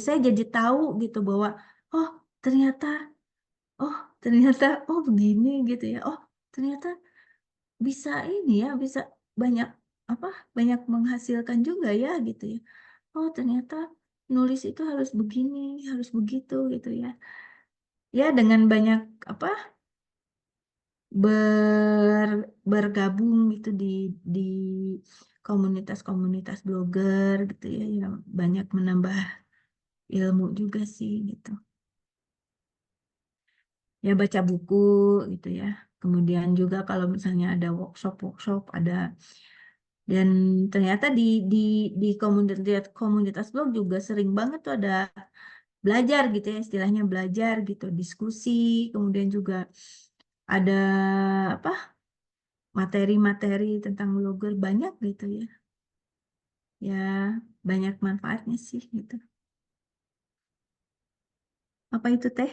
saya jadi tahu gitu bahwa oh ternyata oh ternyata oh begini gitu ya oh ternyata bisa ini ya bisa banyak banyak menghasilkan juga ya gitu ya oh ternyata nulis itu harus begini harus begitu gitu ya ya dengan banyak apa bergabung gitu di komunitas-komunitas blogger gitu ya yang banyak menambah ilmu juga sih gitu ya baca buku gitu ya kemudian juga kalau misalnya ada workshop ada dan ternyata di komunitas blog juga sering banget tuh ada belajar gitu ya, istilahnya belajar gitu, diskusi, kemudian juga ada apa materi-materi tentang blogger banyak gitu ya. Ya, banyak manfaatnya sih gitu. Apa itu teh?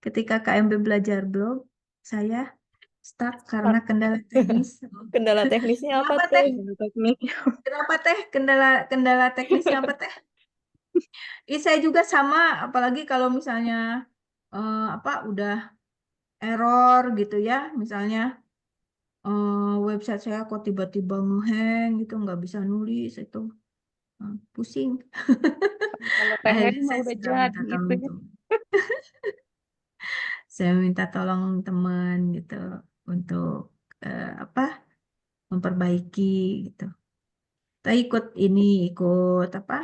Ketika KMB belajar blog, saya stuck karena Stuck. kendala teknis. Kendala teknisnya apa Kenapa tuh? teh? Ada teknik. Kenapa teh? Kendala kendala teknisnya apa teh? Saya juga sama, apalagi kalau misalnya apa udah error gitu ya, misalnya website saya kok tiba-tiba ngehang gitu, nggak bisa nulis itu. Pusing. Kalau THM Akhirnya mah saya udah sudah minta jadi itu tolong ya. tuh. Saya minta tolong teman gitu untuk apa memperbaiki gitu. Kita ikut apa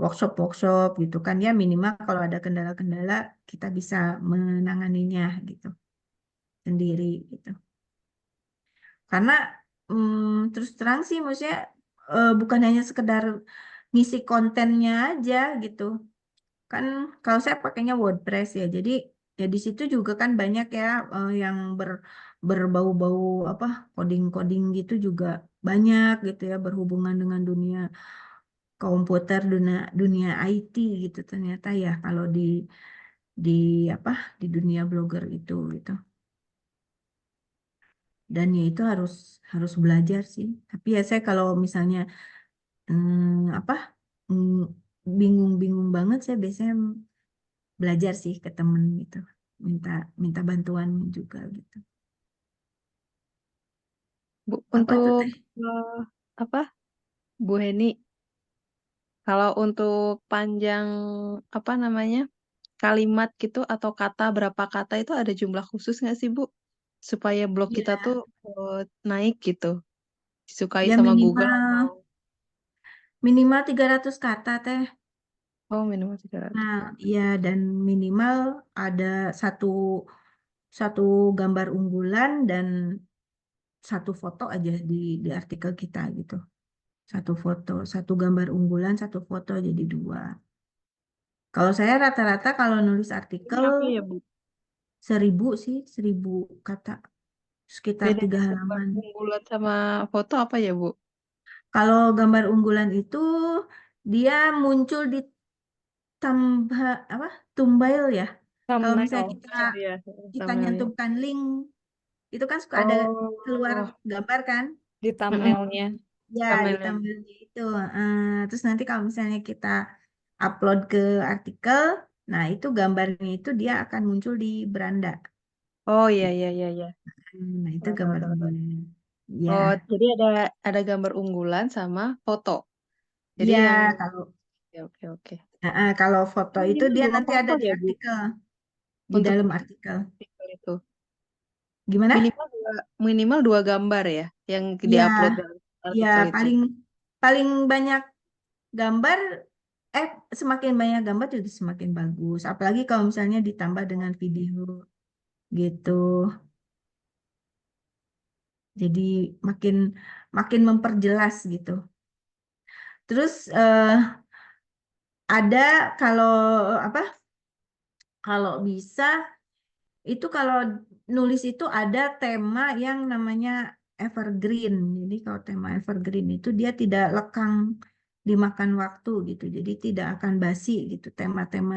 workshop gitu kan ya, minimal kalau ada kendala-kendala kita bisa menanganinya gitu sendiri gitu. Karena terus terang sih maksudnya bukan hanya sekedar ngisi kontennya aja gitu. Kan kalau saya pakainya WordPress ya, jadi ya di situ juga kan banyak ya yang berbau-bau apa coding-coding gitu juga banyak gitu ya, berhubungan dengan dunia komputer, dunia dunia IT gitu ternyata ya kalau di apa di dunia blogger itu gitu. Dan ya itu harus belajar sih. Tapi ya saya kalau misalnya apa mm, bingung-bingung banget, saya biasanya belajar sih ke temen gitu, minta minta bantuan juga gitu. Bu, Apa tuh untuk teh? eh, apa, Bu Heni, kalau untuk panjang apa namanya kalimat gitu atau kata berapa kata itu ada jumlah khusus nggak sih Bu? Supaya blog kita Ya, tuh naik gitu, disukai ya sama Google atau minimal minimal 300 kata teh. oh minimal 300. Nah, ya dan minimal ada satu satu gambar unggulan dan satu foto aja di artikel kita gitu. Satu foto, satu gambar unggulan, satu foto jadi dua. Kalau saya rata-rata kalau nulis Ini artikel apa ya Bu? 1000 sih, 1000 kata, sekitar tiga Bedanya gambar halaman. unggulan sama foto apa ya Bu? Kalau gambar unggulan itu dia muncul di tambah apa thumbnail ya. Kalau misalnya Thumbnail Oh iya, kita thumbnailnya. nyantumkan link, itu kan suka ada keluar Oh, gambar kan? di mm-mm, thumbnailnya. Ya, di thumbnailnya. thumbnailnya itu. Terus nanti kalau misalnya kita upload ke artikel, nah itu gambarnya itu dia akan muncul di beranda. Oh iya iya iya iya. Nah, itu Tahu tahu gambar tahu tahu. unggulannya. Ya, Oh, jadi ada gambar unggulan sama foto. Jadi ya yang kalau oke oke oke. kalau foto itu Minimal dia dua nanti ada foto di ya, Bu, artikel, di untuk dalam bikin artikel. artikel itu. Gimana? Minimal dua gambar ya yang Ya, diupload dalam ya artikel itu. paling paling banyak gambar, eh semakin banyak gambar juga semakin bagus. Apalagi kalau misalnya ditambah dengan video gitu. Jadi makin makin memperjelas gitu. Terus ada kalau apa? Kalau bisa itu kalau nulis itu ada tema yang namanya evergreen. Jadi kalau tema evergreen itu dia tidak lekang dimakan waktu gitu. Jadi tidak akan basi gitu. Tema-tema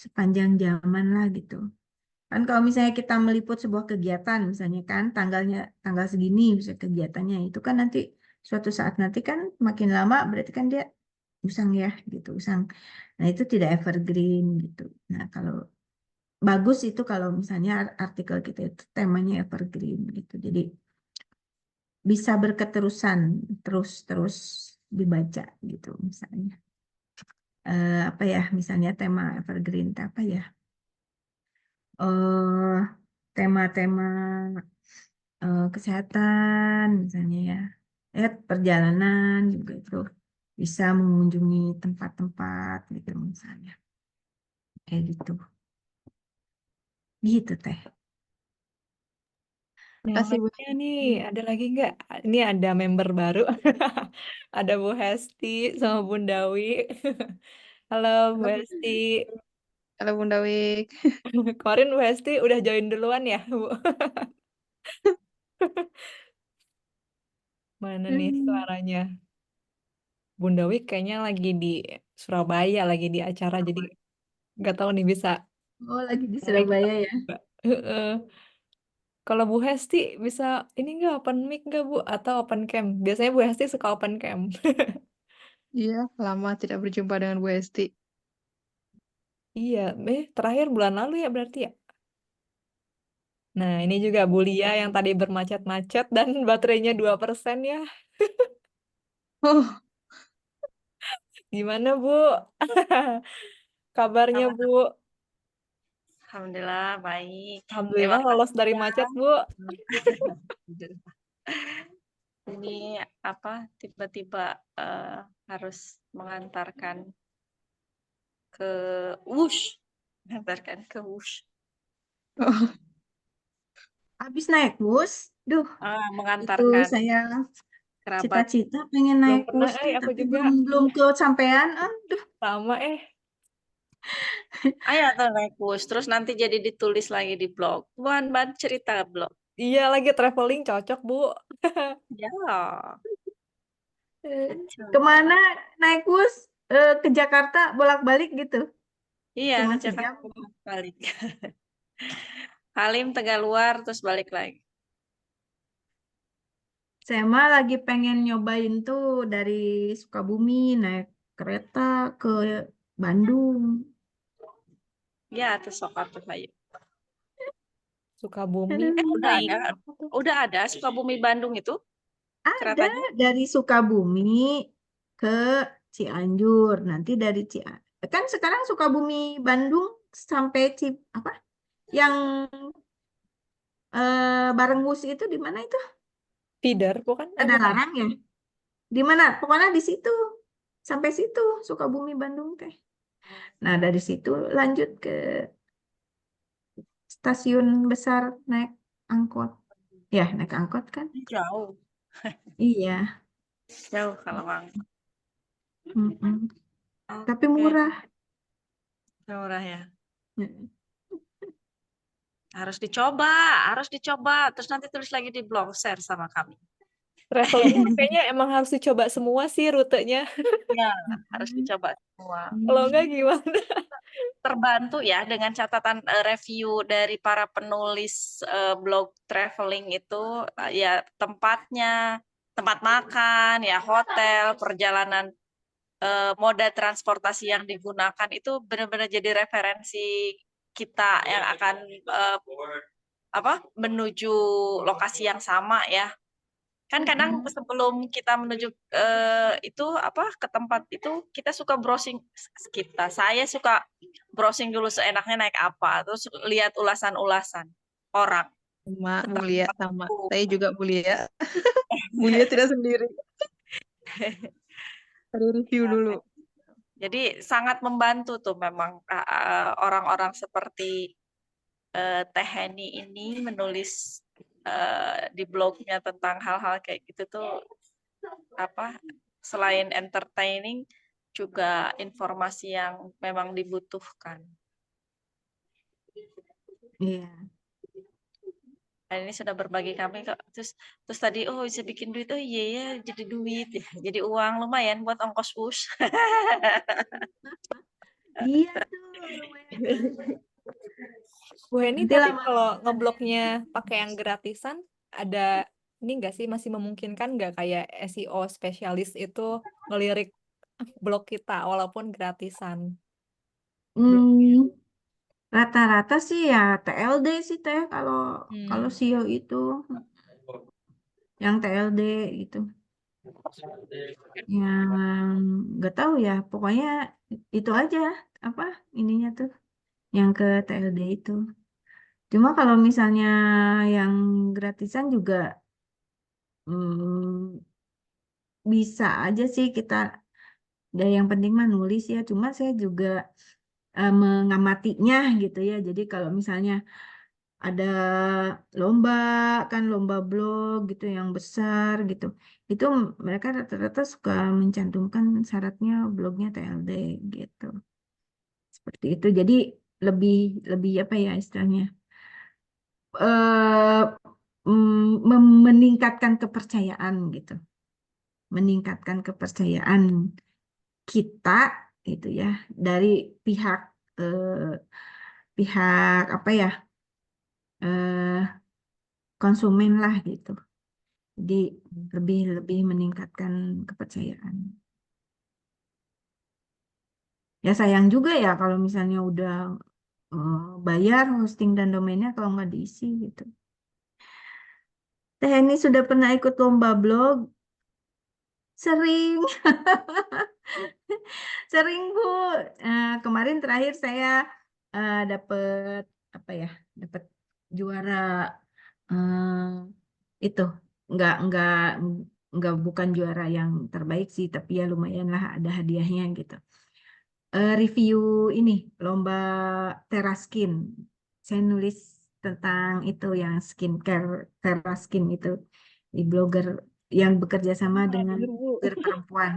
sepanjang zaman lah gitu. Kan kalau misalnya kita meliput sebuah kegiatan, misalnya kan tanggal segini bisa kegiatannya itu kan nanti suatu saat nanti kan makin lama berarti kan dia usang ya gitu, usang. Nah, itu tidak evergreen gitu. Nah, kalau bagus itu kalau misalnya artikel kita itu temanya evergreen gitu. Jadi bisa berketerusan terus-terus dibaca gitu misalnya. Apa ya misalnya tema evergreen itu apa ya? eh tema-tema kesehatan misalnya ya. Perjalanan juga itu bisa mengunjungi tempat-tempat gitu misalnya. Kayak gitu. Gitu teh. Makasih Bu. Namanya nih, ada lagi nggak? Ini ada member baru. Ada Bu Hesti sama Bun Dawi. Halo Bu Halo, Hesti. halo Bunda Wik. Kemarin Bu Hesti udah join duluan ya, Bu? Mana nih Hmm. suaranya? Bunda Wik kayaknya lagi di Surabaya, lagi di acara, jadi nggak tahu nih bisa Oh, lagi di mic Surabaya ya. nggak. Heeh. Kalau Bu Hesti bisa ini nggak open mic nggak Bu? Atau open cam? Biasanya Bu Hesti suka open cam. Iya, lama tidak berjumpa dengan Bu Esti. Iya, terakhir bulan lalu ya berarti ya? Nah, ini juga Bu Lia yang tadi bermacet-macet dan baterainya 2% ya. Oh, Gimana Bu? Kabarnya Kabar- Bu? Alhamdulillah baik. Terima Alhamdulillah kasih lolos dari ya. macet Bu. Ini apa tiba-tiba harus mengantarkan ke Wush, mengantarkan ke Wush. oh, Habis naik bus. Duh, itu Mengantarkan saya kerabat. cita-cita pengen Belum naik pernah, bus teh, aku tapi juga belum belum kesampaian. Aduh, sama Ayo tuh naik Wush, terus nanti jadi ditulis lagi di blog. Buan cerita blog. Iya lagi traveling cocok Bu. Ya, betul. kemana naik bus? Ke Jakarta bolak-balik gitu. Iya, Cuma ke sejam. Jakarta balik. Halim Tegaluar terus balik lagi. Saya mah lagi pengen nyobain tuh dari Sukabumi naik kereta ke Bandung. Ya, terus sok atuh ayo. Sukabumi. Aduh, Udah Naik ada, apa tuh? udah ada Sukabumi Bandung itu ada keretanya. dari Sukabumi ke Cianjur. Nanti dari kan sekarang Sukabumi Bandung sampai apa? Yang bareng Wus itu di mana itu? Feeder bukan? Ada Bukan. larang ya? Di mana? Pokoknya di situ. Sampai situ Sukabumi Bandung teh. Nah, dari situ lanjut ke stasiun besar naik angkot. Ya, naik angkot kan? Jauh, Iya. jauh kalau Bang. Mm-mm. Tapi Oke, murah. murah ya. Mm. Harus dicoba, harus dicoba. Terus nanti tulis lagi di blog, share sama kami. Traveling itu kayaknya emang harus dicoba semua sih rutenya. Ya, harus dicoba semua. Kalau enggak gimana? Terbantu ya dengan catatan review dari para penulis blog traveling itu, ya tempatnya, tempat makan, ya hotel, perjalanan, moda transportasi yang digunakan itu benar-benar jadi referensi kita yang akan menuju lokasi yang sama ya. Kan kadang Mm-mm. sebelum kita menuju itu ke tempat itu kita suka browsing, saya suka browsing dulu seenaknya naik apa, terus lihat ulasan-ulasan orang sama tentang Mulia, tempat sama. itu. Saya juga Mulia. Mulia tidak sendiri. Ada review dulu. Jadi sangat membantu tuh memang orang-orang seperti Teh Heni ini menulis di blognya tentang hal-hal kayak gitu tuh selain entertaining juga informasi yang memang dibutuhkan. Iya. Dan ini sudah berbagi kami kok. Terus tadi bisa bikin duit, iya ya jadi duit ya, jadi uang lumayan buat ongkos bus. Iya tuh, lumayan. Bu Heni Nanti tapi lama kalau ngebloknya pakai yang gratisan, ada ini nggak sih masih memungkinkan nggak kayak SEO spesialis itu ngelirik blog kita walaupun gratisan? Blognya. Hmm, rata-rata sih ya TLD sih teh kalau kalau Hmm. SEO itu yang TLD gitu. Yang nggak tahu ya, pokoknya itu aja apa ininya tuh yang ke TLD itu. Cuma kalau misalnya yang gratisan juga hmm, bisa aja sih kita. Ya yang penting mah nulis ya. Cuma saya juga mengamatinya gitu ya. Jadi kalau misalnya ada lomba kan lomba blog gitu yang besar gitu. itu mereka rata-rata suka mencantumkan syaratnya blognya TLD gitu. Seperti itu. Jadi lebih lebih apa ya istilahnya? eh meningkatkan kepercayaan gitu. Meningkatkan kepercayaan kita itu ya dari pihak eh, pihak apa ya? eh konsumen lah gitu. Jadi lebih lebih meningkatkan kepercayaan. Ya sayang juga ya kalau misalnya udah bayar hosting dan domainnya kalau nggak diisi gitu. Teh ini sudah pernah ikut lomba blog? Sering, sering Bu. Kemarin terakhir saya dapat apa ya? Dapat juara itu. Nggak bukan juara yang terbaik sih, tapi ya lumayan lah ada hadiahnya gitu. Review ini lomba Teraskin. Saya nulis tentang itu yang skincare Teraskin itu di blogger yang bekerja sama Pernah dengan denger, Bu. blogger perempuan.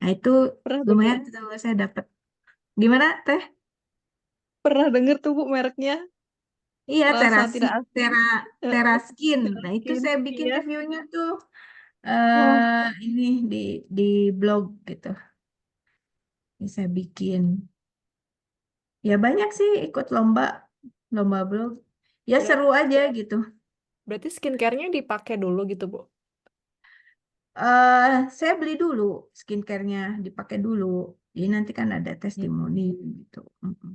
Nah itu Pernah denger. lumayan tuh saya dapat. Gimana Teh? Pernah denger tuh, Bu, mereknya. Iya Sangat tidak asing. Teraskin. Nah itu Teraskin. saya bikin Iya. reviewnya tuh Wah, ini di blog gitu. Ini saya bikin. Ya banyak sih ikut lomba blog. Ya Berarti, seru aja gitu. berarti skincare-nya dipakai dulu gitu, Bu. Saya beli dulu skincare-nya, dipakai dulu. Jadi nanti kan ada testimoni gitu. Mm-mm.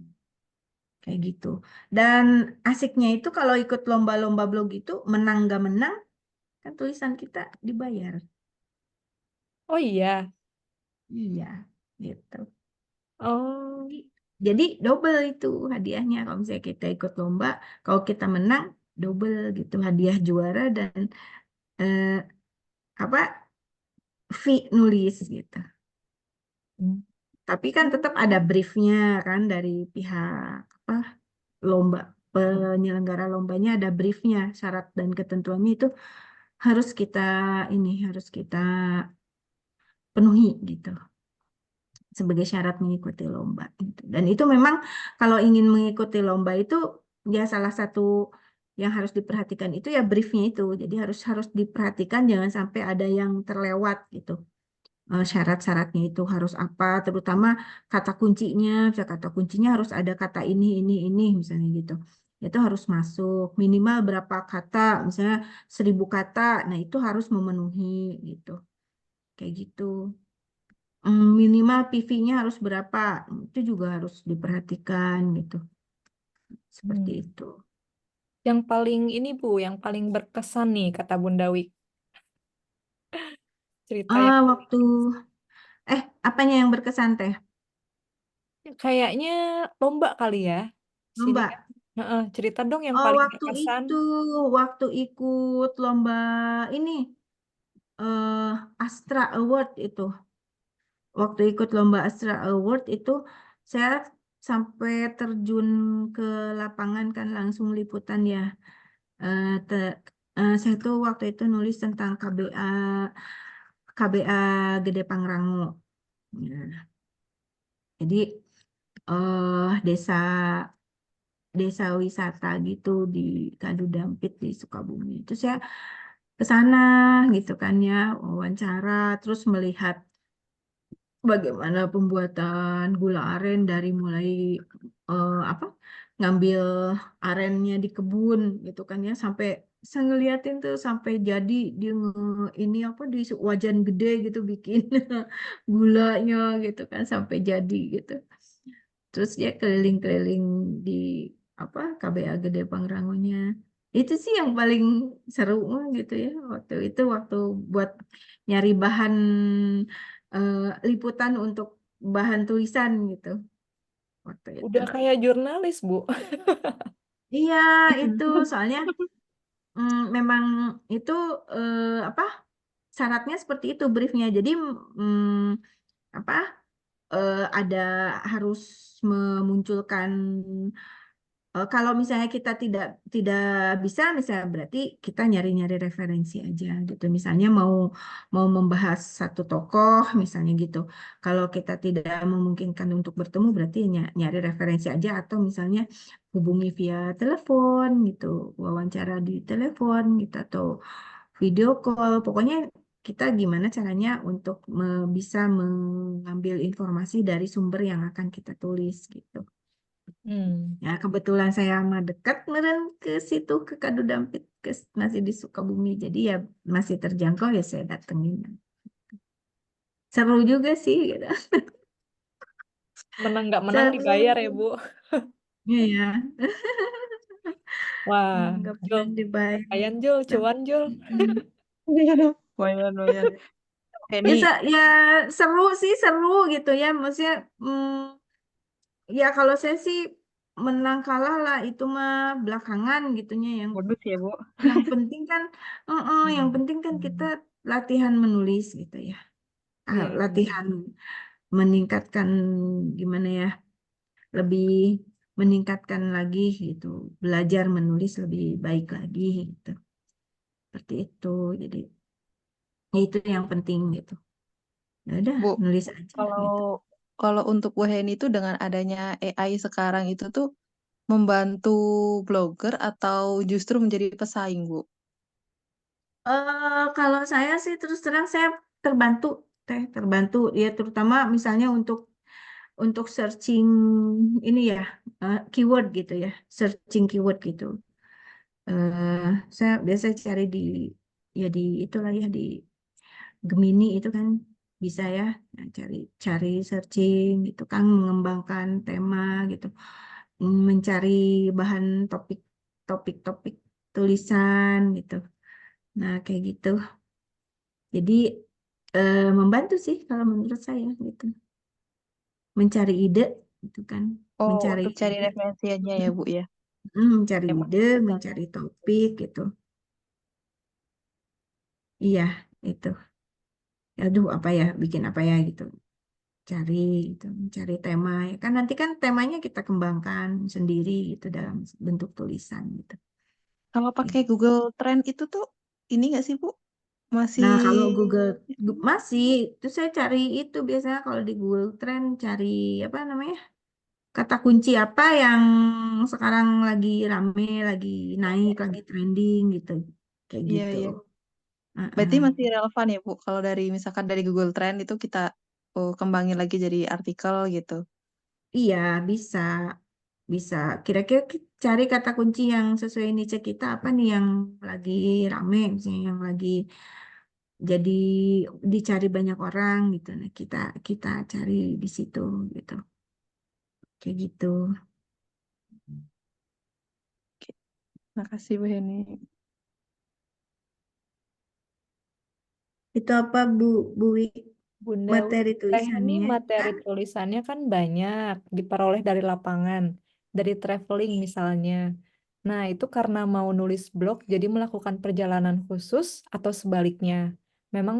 Kayak gitu. Dan asiknya itu kalau ikut lomba-lomba blog itu menang gak menang kan tulisan kita dibayar. Oh iya. Iya, gitu. Oh. Jadi double itu hadiahnya kalau misalnya kita ikut lomba, kalau kita menang double gitu hadiah juara dan eh, apa fee nulis gitu. Tapi kan tetap ada briefnya kan dari pihak apa lomba penyelenggara lombanya ada briefnya syarat dan ketentuannya itu harus kita harus kita penuhi gitu sebagai syarat mengikuti lomba gitu. Dan itu memang kalau ingin mengikuti lomba itu ya salah satu yang harus diperhatikan itu ya briefnya itu. Jadi harus harus diperhatikan jangan sampai ada yang terlewat gitu. Syarat-syaratnya itu harus apa, terutama kata kuncinya, misalnya kata kuncinya harus ada kata ini, misalnya gitu. Itu harus masuk minimal berapa kata, misalnya 1000 kata, nah itu harus memenuhi gitu, kayak gitu. Minimal PV-nya harus berapa, itu juga harus diperhatikan gitu, seperti Hmm. itu. Yang paling ini, Bu, yang paling berkesan nih, kata Bunda Wik. Cerita yang Waktu, apanya yang berkesan Teh? kayaknya lomba kali ya. Sini kan. Lomba? Heeh, cerita dong yang Oh, paling waktu berkesan. itu, waktu ikut lomba ini. Astra Award itu. Waktu ikut lomba Astra Award itu saya sampai terjun ke lapangan kan langsung liputan ya. Saya tuh waktu itu nulis tentang KBA Gede Pangrango. Nah, jadi desa desa wisata gitu di Kadu Dampit di Sukabumi. Itu saya ke sana gitu kan ya, wawancara terus melihat bagaimana pembuatan gula aren dari mulai apa ngambil arennya di kebun gitu kan ya sampai saya ngeliatin tuh sampai jadi dia ini apa di wajan gede gitu bikin gulanya gitu kan sampai jadi gitu. Terus dia keliling-keliling di apa KBA Gede Pangrangonya. Itu sih yang paling seru gitu ya waktu itu waktu buat nyari bahan liputan untuk bahan tulisan gitu waktu itu. Udah kayak jurnalis, Bu. Iya itu soalnya memang itu apa syaratnya seperti itu briefnya. Jadi apa ada harus memunculkan Kalau misalnya kita tidak bisa, misalnya berarti kita nyari-nyari referensi aja gitu. Misalnya mau membahas satu tokoh, misalnya gitu. Kalau kita tidak memungkinkan untuk bertemu, berarti nyari referensi aja atau misalnya hubungi via telepon gitu, wawancara di telepon gitu atau video call. Pokoknya kita gimana caranya untuk bisa mengambil informasi dari sumber yang akan kita tulis gitu. Hmm. Ya, kebetulan saya mah dekat meren ke situ ke Kadu Dampit masih di Sukabumi. Jadi ya masih terjangkau ya saya datengin. Seru juga sih gitu. Menang nggak menang dibayar ya, Seru. Bu. Iya ya. Wah, Nggak Jul. pernah dibayar. Lumayan, Jul. Cuan, Jul. Lumayan, lumayan. Oke, Ya, nih, ya seru sih seru gitu ya. Maksudnya ya kalau saya sih menang kalah lah itu mah belakangan gitunya bagus ya, Bu. yang penting kan yang penting kan kita latihan menulis gitu ya. Iya, iya. Latihan meningkatkan gimana ya, lebih meningkatkan lagi gitu, belajar menulis lebih baik lagi gitu, seperti itu. Jadi ya itu yang penting gitu. Ya udah Bu, nulis aja kalau gitu. kalau untuk Bu Heni itu dengan adanya AI sekarang itu tuh membantu blogger atau justru menjadi pesaing, Bu? Kalau saya sih terus terang saya terbantu, terbantu ya terutama misalnya untuk searching ini ya, keyword gitu ya, searching keyword gitu. eh saya biasa cari ya di itulah ya di Gemini itu kan bisa ya. Nah, cari cari searching gitu kan mengembangkan tema gitu. Mencari bahan topik-topik tulisan gitu. Nah, kayak gitu. Jadi membantu sih kalau menurut saya gitu. Mencari ide gitu kan. Oh, Mencari untuk cari ide, referensi aja ya, Bu ya. mencari Emang. ide, mencari topik gitu. Iya, itu. Aduh, apa ya, bikin apa ya gitu. Cari gitu, mencari tema ya kan nanti kan temanya kita kembangkan sendiri gitu dalam bentuk tulisan gitu. Kalau Ya. pakai Google Trend itu tuh ini nggak sih, Bu? Masih Nah, kalau masih itu saya cari itu biasanya kalau di Google Trend cari apa namanya? Kata kunci apa yang sekarang lagi rame, lagi naik, lagi trending gitu. Kayak iya, gitu. iya. Heeh. Berarti masih relevan ya, Bu? Kalau dari misalkan dari Google Trend itu kita kembangin lagi jadi artikel gitu. Iya, bisa. Bisa. Kira-kira cari kata kunci yang sesuai niche kita apa nih yang lagi rame, misalnya yang lagi jadi dicari banyak orang gitu. Nah, kita cari di situ gitu. Kayak gitu. Oke, makasih Bu Heni. Itu apa Bu Wi? Bunda Materi Teh ini tulisannya. materi tulisannya kan banyak, diperoleh dari lapangan, dari traveling misalnya. Nah, itu karena mau nulis blog, jadi melakukan perjalanan khusus atau sebaliknya. Memang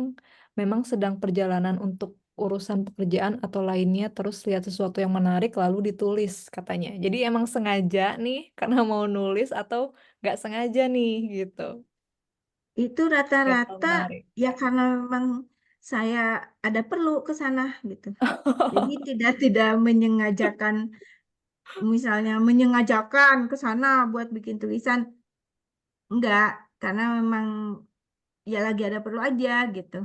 memang sedang perjalanan untuk urusan pekerjaan atau lainnya, terus lihat sesuatu yang menarik lalu ditulis katanya. Jadi emang sengaja nih karena mau nulis atau nggak sengaja nih gitu. Itu Yang rata-rata menarik. ya karena memang saya ada perlu ke sana gitu. Jadi tidak menyengajakan misalnya menyengajakan ke sana buat bikin tulisan enggak karena memang ya lagi ada perlu aja gitu.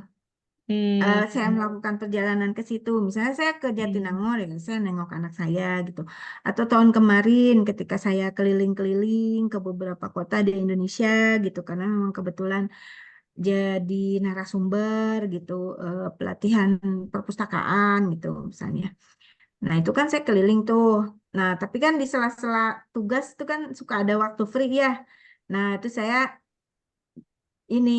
Hmm. Saya melakukan perjalanan ke situ. Misalnya saya ke Hmm. Jatinangor ya, saya nengok anak saya gitu. Atau tahun kemarin ketika saya keliling-keliling ke beberapa kota di Indonesia gitu, karena memang kebetulan jadi narasumber gitu, pelatihan perpustakaan gitu misalnya. Nah itu kan saya keliling tuh. Nah tapi kan di sela-sela tugas itu kan suka ada waktu free ya. Nah itu saya ini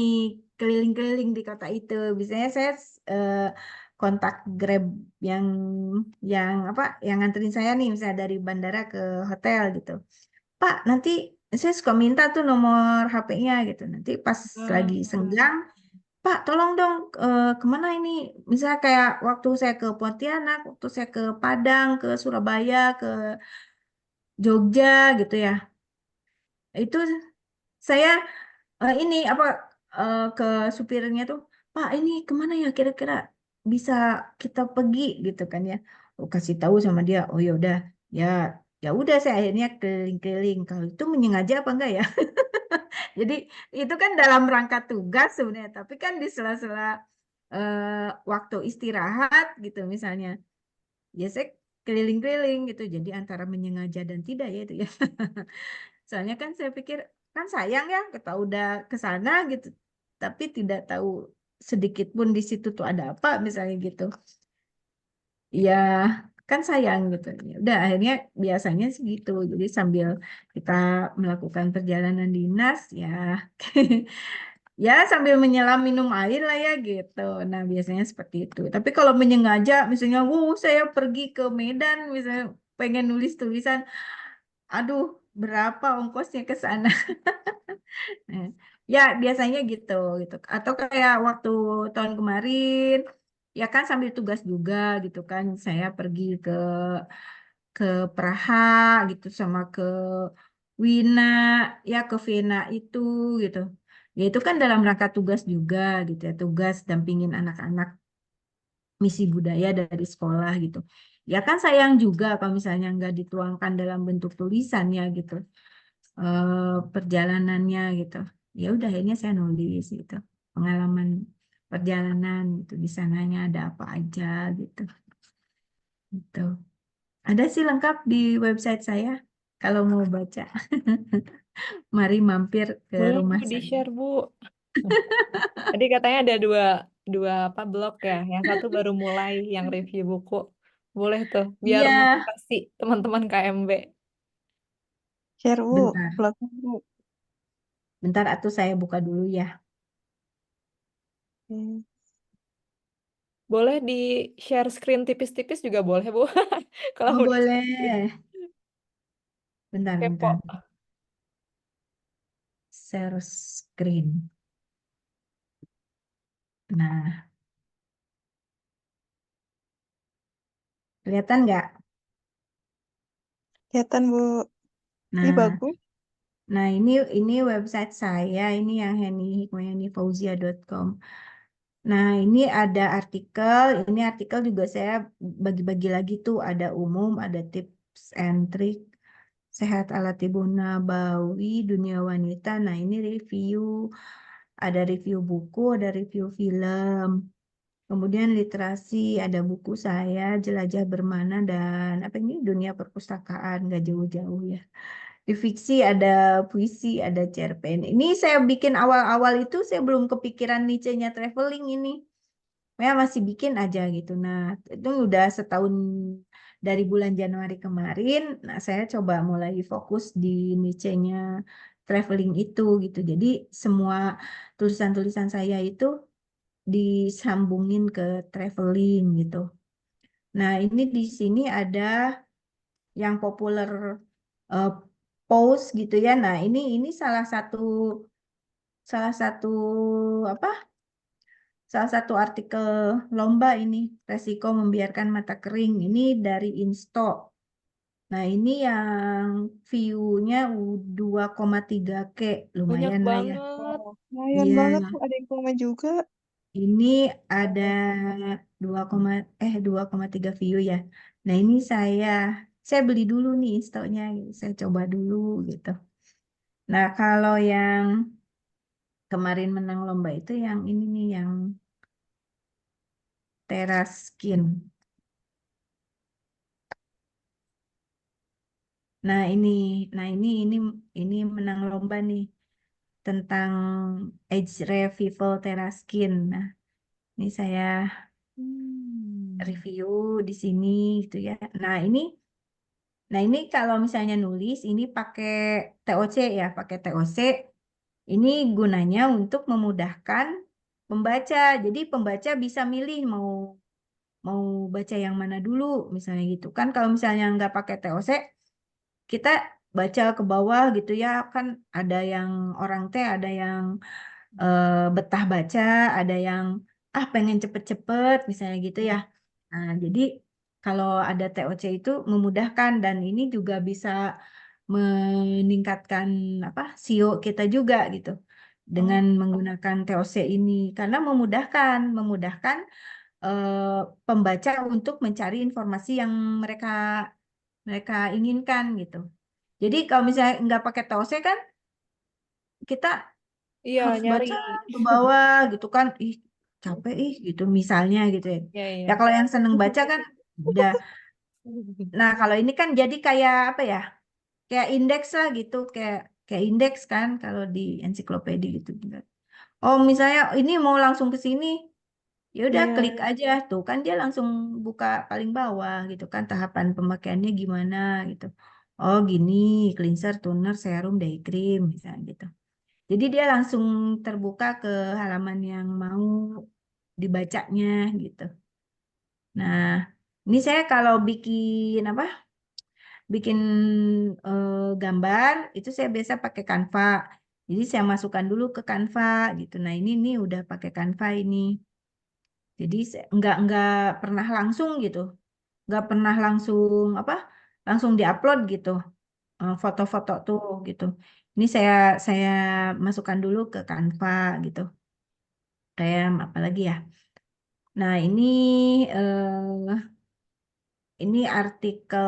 keliling-keliling di kota itu. Biasanya saya eh, kontak Grab yang apa yang nganterin saya nih misalnya dari bandara ke hotel gitu. Pak, nanti saya suka minta tuh nomor HP-nya gitu. Nanti pas lagi senggang, Pak, tolong dong kemana ini? Misalnya kayak waktu saya ke Pontianak, waktu saya ke Padang, ke Surabaya, ke Jogja gitu ya. Itu saya ini apa ke supirnya tuh, Pak ini kemana ya kira-kira bisa kita pergi gitu kan ya. Oh, kasih tahu sama dia. Oh ya udah, ya ya udah saya akhirnya keliling-keliling. Kalau itu menyengaja apa enggak ya? Jadi itu kan dalam rangka tugas sebenarnya, tapi kan di sela-sela waktu istirahat gitu misalnya. Ya saya keliling-keliling gitu. Jadi antara menyengaja dan tidak ya itu ya. Soalnya kan saya pikir kan sayang ya kita udah ke sana gitu, tapi tidak tahu sedikit pun di situ tuh ada apa misalnya gitu. Ya kan sayang gitu. Ya udah akhirnya biasanya sih gitu. Jadi sambil kita melakukan perjalanan dinas ya ya sambil menyelam minum air lah ya gitu. Nah biasanya seperti itu. Tapi kalau menyengaja misalnya, saya pergi ke Medan misalnya pengen nulis tulisan, aduh berapa ongkosnya ke sana? Nah, ya biasanya gitu gitu. Atau kayak waktu tahun kemarin ya kan sambil tugas juga gitu kan saya pergi ke Praha gitu sama ke Wina ya ke Vena itu gitu. Ya itu kan dalam rangka tugas juga gitu ya, tugas dampingin anak-anak misi budaya dari sekolah gitu. Ya kan sayang juga kalau misalnya nggak dituangkan dalam bentuk tulisan ya gitu perjalanannya gitu. Ya udah akhirnya saya nulis gitu. Pengalaman perjalanan gitu di sananya ada apa aja gitu. Gitu. Ada sih lengkap di website saya kalau mau baca. Mari mampir ke Boleh Bu, rumah saya. di-share Bu. Tadi katanya ada dua dua apa blog ya. Yang satu baru mulai yang review buku. Boleh tuh biar Iya, motivasi teman-teman KMB. Share Bu, bentar. blognya Bu. Bentar atuh saya buka dulu ya. Hmm. Boleh di-share screen tipis-tipis juga boleh Bu. Kalau Oh mau di-share. boleh. Bentar, Kepo. bentar. Share screen. Nah, kelihatan nggak? Kelihatan Bu. Ini Nah, bagus. Nah, ini website saya, ini yang hikmayanifauzia.com. Nah, ini ada artikel, ini artikel juga saya bagi-bagi lagi tuh, ada umum, ada tips and trick, sehat ala tubuh nabawi, dunia wanita. Nah, ini review, ada review buku, ada review film. Kemudian literasi, ada buku saya, Jelajah Bermana, dan apa ini, dunia perpustakaan, nggak jauh-jauh ya. Di fiksi ada puisi, ada cerpen. Ini saya bikin awal-awal itu saya belum kepikiran niche-nya traveling ini. Saya masih bikin aja gitu. Nah, itu udah setahun dari bulan Januari kemarin. Nah, saya coba mulai fokus di niche-nya traveling itu gitu. Jadi semua tulisan-tulisan saya itu disambungin ke traveling gitu. Nah, ini di sini ada yang populer eh, post gitu ya. Nah, ini salah satu apa? Salah satu artikel lomba ini resiko membiarkan mata kering. Ini dari Insto. Nah, ini yang view-nya 2,3K, Banyak lumayan lah ya. banget. Oh, lumayan Iya, banget Bu. Ada yang komen juga. ini ada 2,3 view ya. Nah, ini saya beli dulu nih Insto-nya, saya coba dulu gitu. Nah, kalau yang kemarin menang lomba itu yang ini nih yang teras skin. Nah, ini menang lomba nih tentang Age Revival teras skin. Nah, ini saya Hmm. review di sini gitu ya. Nah, ini kalau misalnya nulis ini pakai TOC ya, pakai TOC. Ini gunanya untuk memudahkan pembaca. Jadi pembaca bisa milih mau mau baca yang mana dulu misalnya gitu kan. Kalau misalnya nggak pakai TOC kita baca ke bawah gitu ya kan, ada yang orang teh ada yang betah baca, ada yang pengen cepet-cepet misalnya gitu ya. Nah, jadi kalau ada TOC itu memudahkan, dan ini juga bisa meningkatkan apa SEO kita juga gitu dengan Oh, menggunakan TOC ini, karena memudahkan pembaca untuk mencari informasi yang mereka mereka inginkan gitu. Jadi kalau misalnya nggak pakai TOC kan kita iya harus nyari. baca ke bawah gitu kan, ih capek gitu misalnya gitu ya. Iya, iya. Ya kalau yang seneng baca kan udah. Nah kalau ini kan jadi kayak apa ya? Kayak indeks lah gitu, kayak kayak indeks kan kalau di ensiklopedia gitu. Oh misalnya ini mau langsung ke sini, ya udah Iya. klik aja tuh kan dia langsung buka paling bawah gitu kan, tahapan pemakaiannya gimana gitu. Oh gini, cleanser, toner, serum, day cream misalnya gitu. Jadi dia langsung terbuka ke halaman yang mau dibacanya gitu. Nah, ini saya kalau bikin apa? Bikin gambar itu saya biasa pakai Canva. Jadi saya masukkan dulu ke Canva gitu. Nah, ini nih udah pakai Canva ini. Jadi nggak pernah langsung gitu. Nggak pernah langsung apa? Langsung diupload gitu. Foto-foto tuh gitu. Ini saya masukkan dulu ke Canva gitu. Kayak apa lagi ya? Nah, ini artikel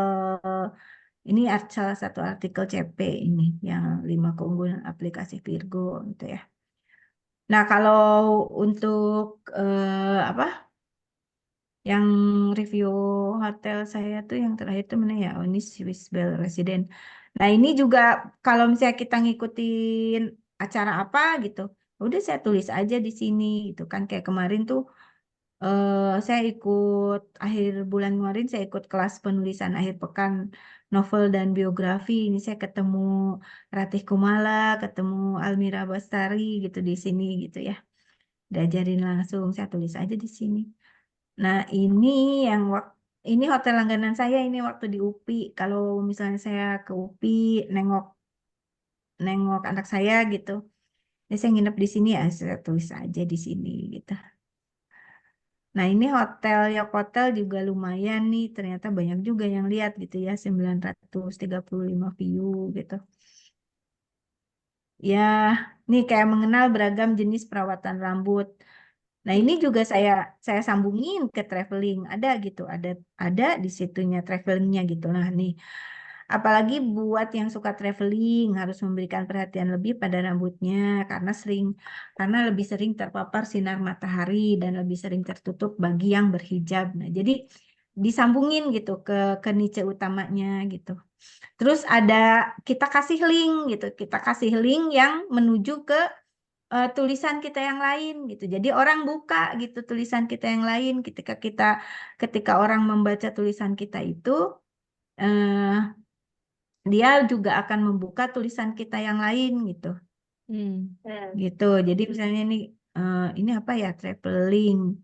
salah satu artikel CP ini yang 5 keunggulan aplikasi Virgo gitu ya. Nah, kalau untuk apa? Yang review hotel saya tuh yang terakhir tuh mana ya? Oh, ini Swiss Bell Resident. Nah, ini juga kalau misalnya kita ngikutin acara apa gitu, udah saya tulis aja di sini gitu kan. Kayak kemarin tuh saya ikut akhir bulan kemarin saya ikut kelas penulisan akhir pekan novel dan biografi. Ini saya ketemu Ratih Kumala, ketemu Almira Bastari gitu di sini gitu ya. Diajarin langsung, saya tulis aja di sini. Nah, ini yang ini hotel langganan saya ini waktu di UPI. Kalau misalnya saya ke UPI nengok nengok anak saya gitu, ya saya nginep di sini ya saya tulis aja di sini gitu. Nah, ini hotel Yok Hotel juga lumayan nih. Ternyata banyak juga yang lihat gitu ya, 935 view gitu. Ya, nih kayak mengenal beragam jenis perawatan rambut. Nah, ini juga saya sambungin ke traveling. Ada gitu, ada di situnya travelingnya gitu. Nah, nih apalagi buat yang suka traveling harus memberikan perhatian lebih pada rambutnya karena lebih sering terpapar sinar matahari dan lebih sering tertutup bagi yang berhijab. Nah, jadi disambungin gitu ke niche utamanya gitu. Terus kita kasih link gitu. Kita kasih link yang menuju ke tulisan kita yang lain gitu. Jadi orang buka gitu tulisan kita yang lain ketika orang membaca tulisan kita itu eh, dia juga akan membuka tulisan kita yang lain gitu. Hmm. Gitu. Jadi misalnya ini apa ya traveling.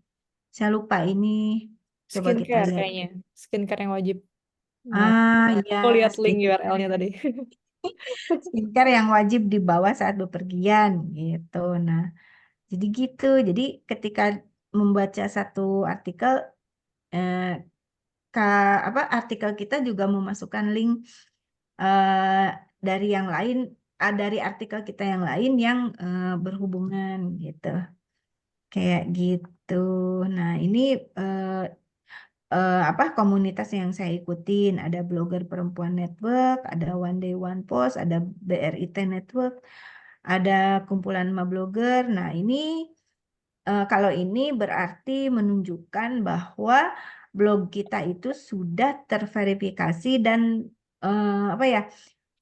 Saya lupa ini. Coba kita Skincare lihat. kayaknya. Skincare yang wajib. Nah, Iya, aku lihat link skincare. URL-nya tadi. Skincare yang wajib dibawa saat bepergian gitu. Nah, jadi gitu. Jadi ketika membaca satu artikel eh, artikel kita juga memasukkan link eh, dari yang lain, dari artikel kita yang lain yang berhubungan gitu. Kayak gitu. Nah, ini apa komunitas yang saya ikutin, ada Blogger Perempuan Network, ada One Day One Post, ada BRIT Network, ada kumpulan emak blogger. Nah, ini kalau ini berarti menunjukkan bahwa blog kita itu sudah terverifikasi dan apa ya,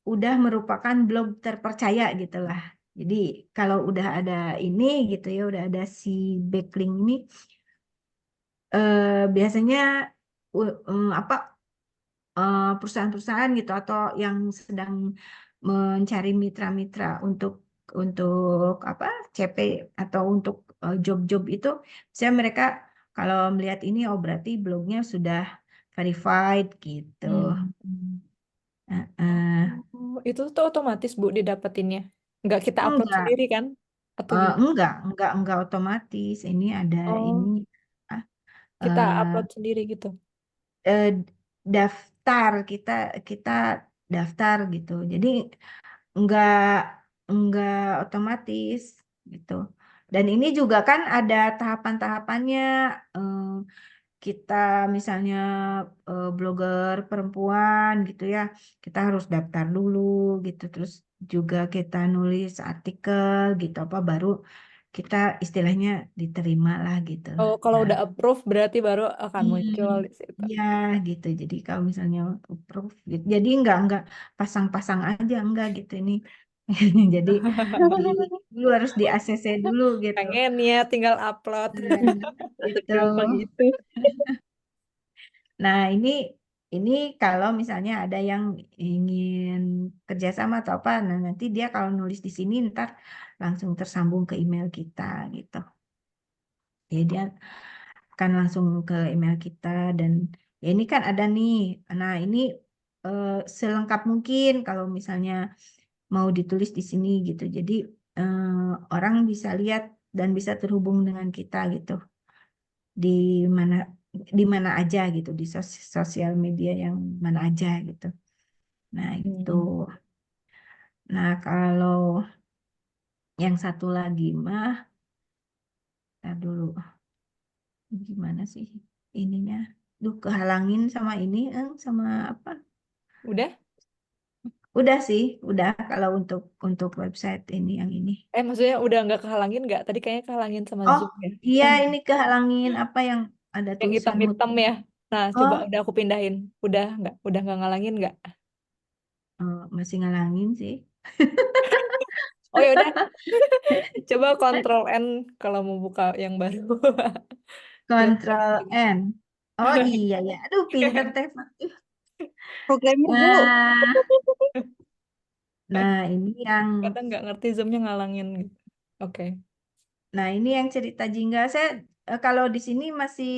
udah merupakan blog terpercaya gitulah. Jadi kalau udah ada ini gitu ya, udah ada si backlink ini, biasanya apa perusahaan-perusahaan gitu atau yang sedang mencari mitra-mitra untuk apa CP atau untuk job-job itu, saya mereka kalau melihat ini oh berarti blognya sudah verified gitu. Hmm. Heeh. Oh, itu tuh otomatis Bu didapetinnya. Nggak kita upload Enggak, sendiri kan? Atau gimana? enggak otomatis. Ini ada ini Oh, ah, kita eh, upload sendiri gitu. eh, daftar kita kita daftar gitu. Jadi nggak nggak otomatis gitu. Dan ini juga kan ada tahapan-tahapannya. eh, kita misalnya blogger perempuan gitu ya, kita harus daftar dulu gitu. Terus juga kita nulis artikel gitu apa baru kita istilahnya diterima lah gitu. Oh, kalau Nah, udah approve berarti baru akan muncul di situ. iya gitu. Jadi kalau misalnya approve gitu. Jadi nggak pasang-pasang aja enggak gitu ini. Jadi di dulu harus di ACC dulu gitu. Pengen ya tinggal upload. Gitu. Gampang itu. Nah, ini kalau misalnya ada yang ingin kerjasama atau apa, nah nanti dia kalau nulis di sini ntar langsung tersambung ke email kita gitu. Jadi dia akan langsung ke email kita dan ya ini kan ada nih. Nah, ini selengkap mungkin kalau misalnya mau ditulis di sini gitu. Jadi eh, orang bisa lihat dan bisa terhubung dengan kita gitu. Di mana di mana aja gitu di sosial media yang mana aja gitu. Nah, itu. Hmm. Nah, kalau yang satu lagi mah, tar dulu, gimana sih ininya? Duh, kehalangin sama ini, sama apa? Udah? Udah sih, udah kalau untuk website ini yang ini. Maksudnya udah nggak kehalangin nggak? Tadi kayaknya kehalangin sama Oh, Zoom ya. iya ini kehalangin apa yang ada Yang tulisan hitam-hitam muter. ya. Nah, coba Oh, udah aku pindahin. Udah nggak? Udah nggak ngalangin nggak? masih ngalangin sih. Oh ya udah, coba Control N kalau mau buka yang baru. Biar Control N. Oh iya ya, aduh pinter teh. Programmer Bu. Nah, nah ini yang, Kadang nggak ngerti Zoom-nya ngalangin gitu. Oke. nah ini yang cerita jingga saya kalau di sini masih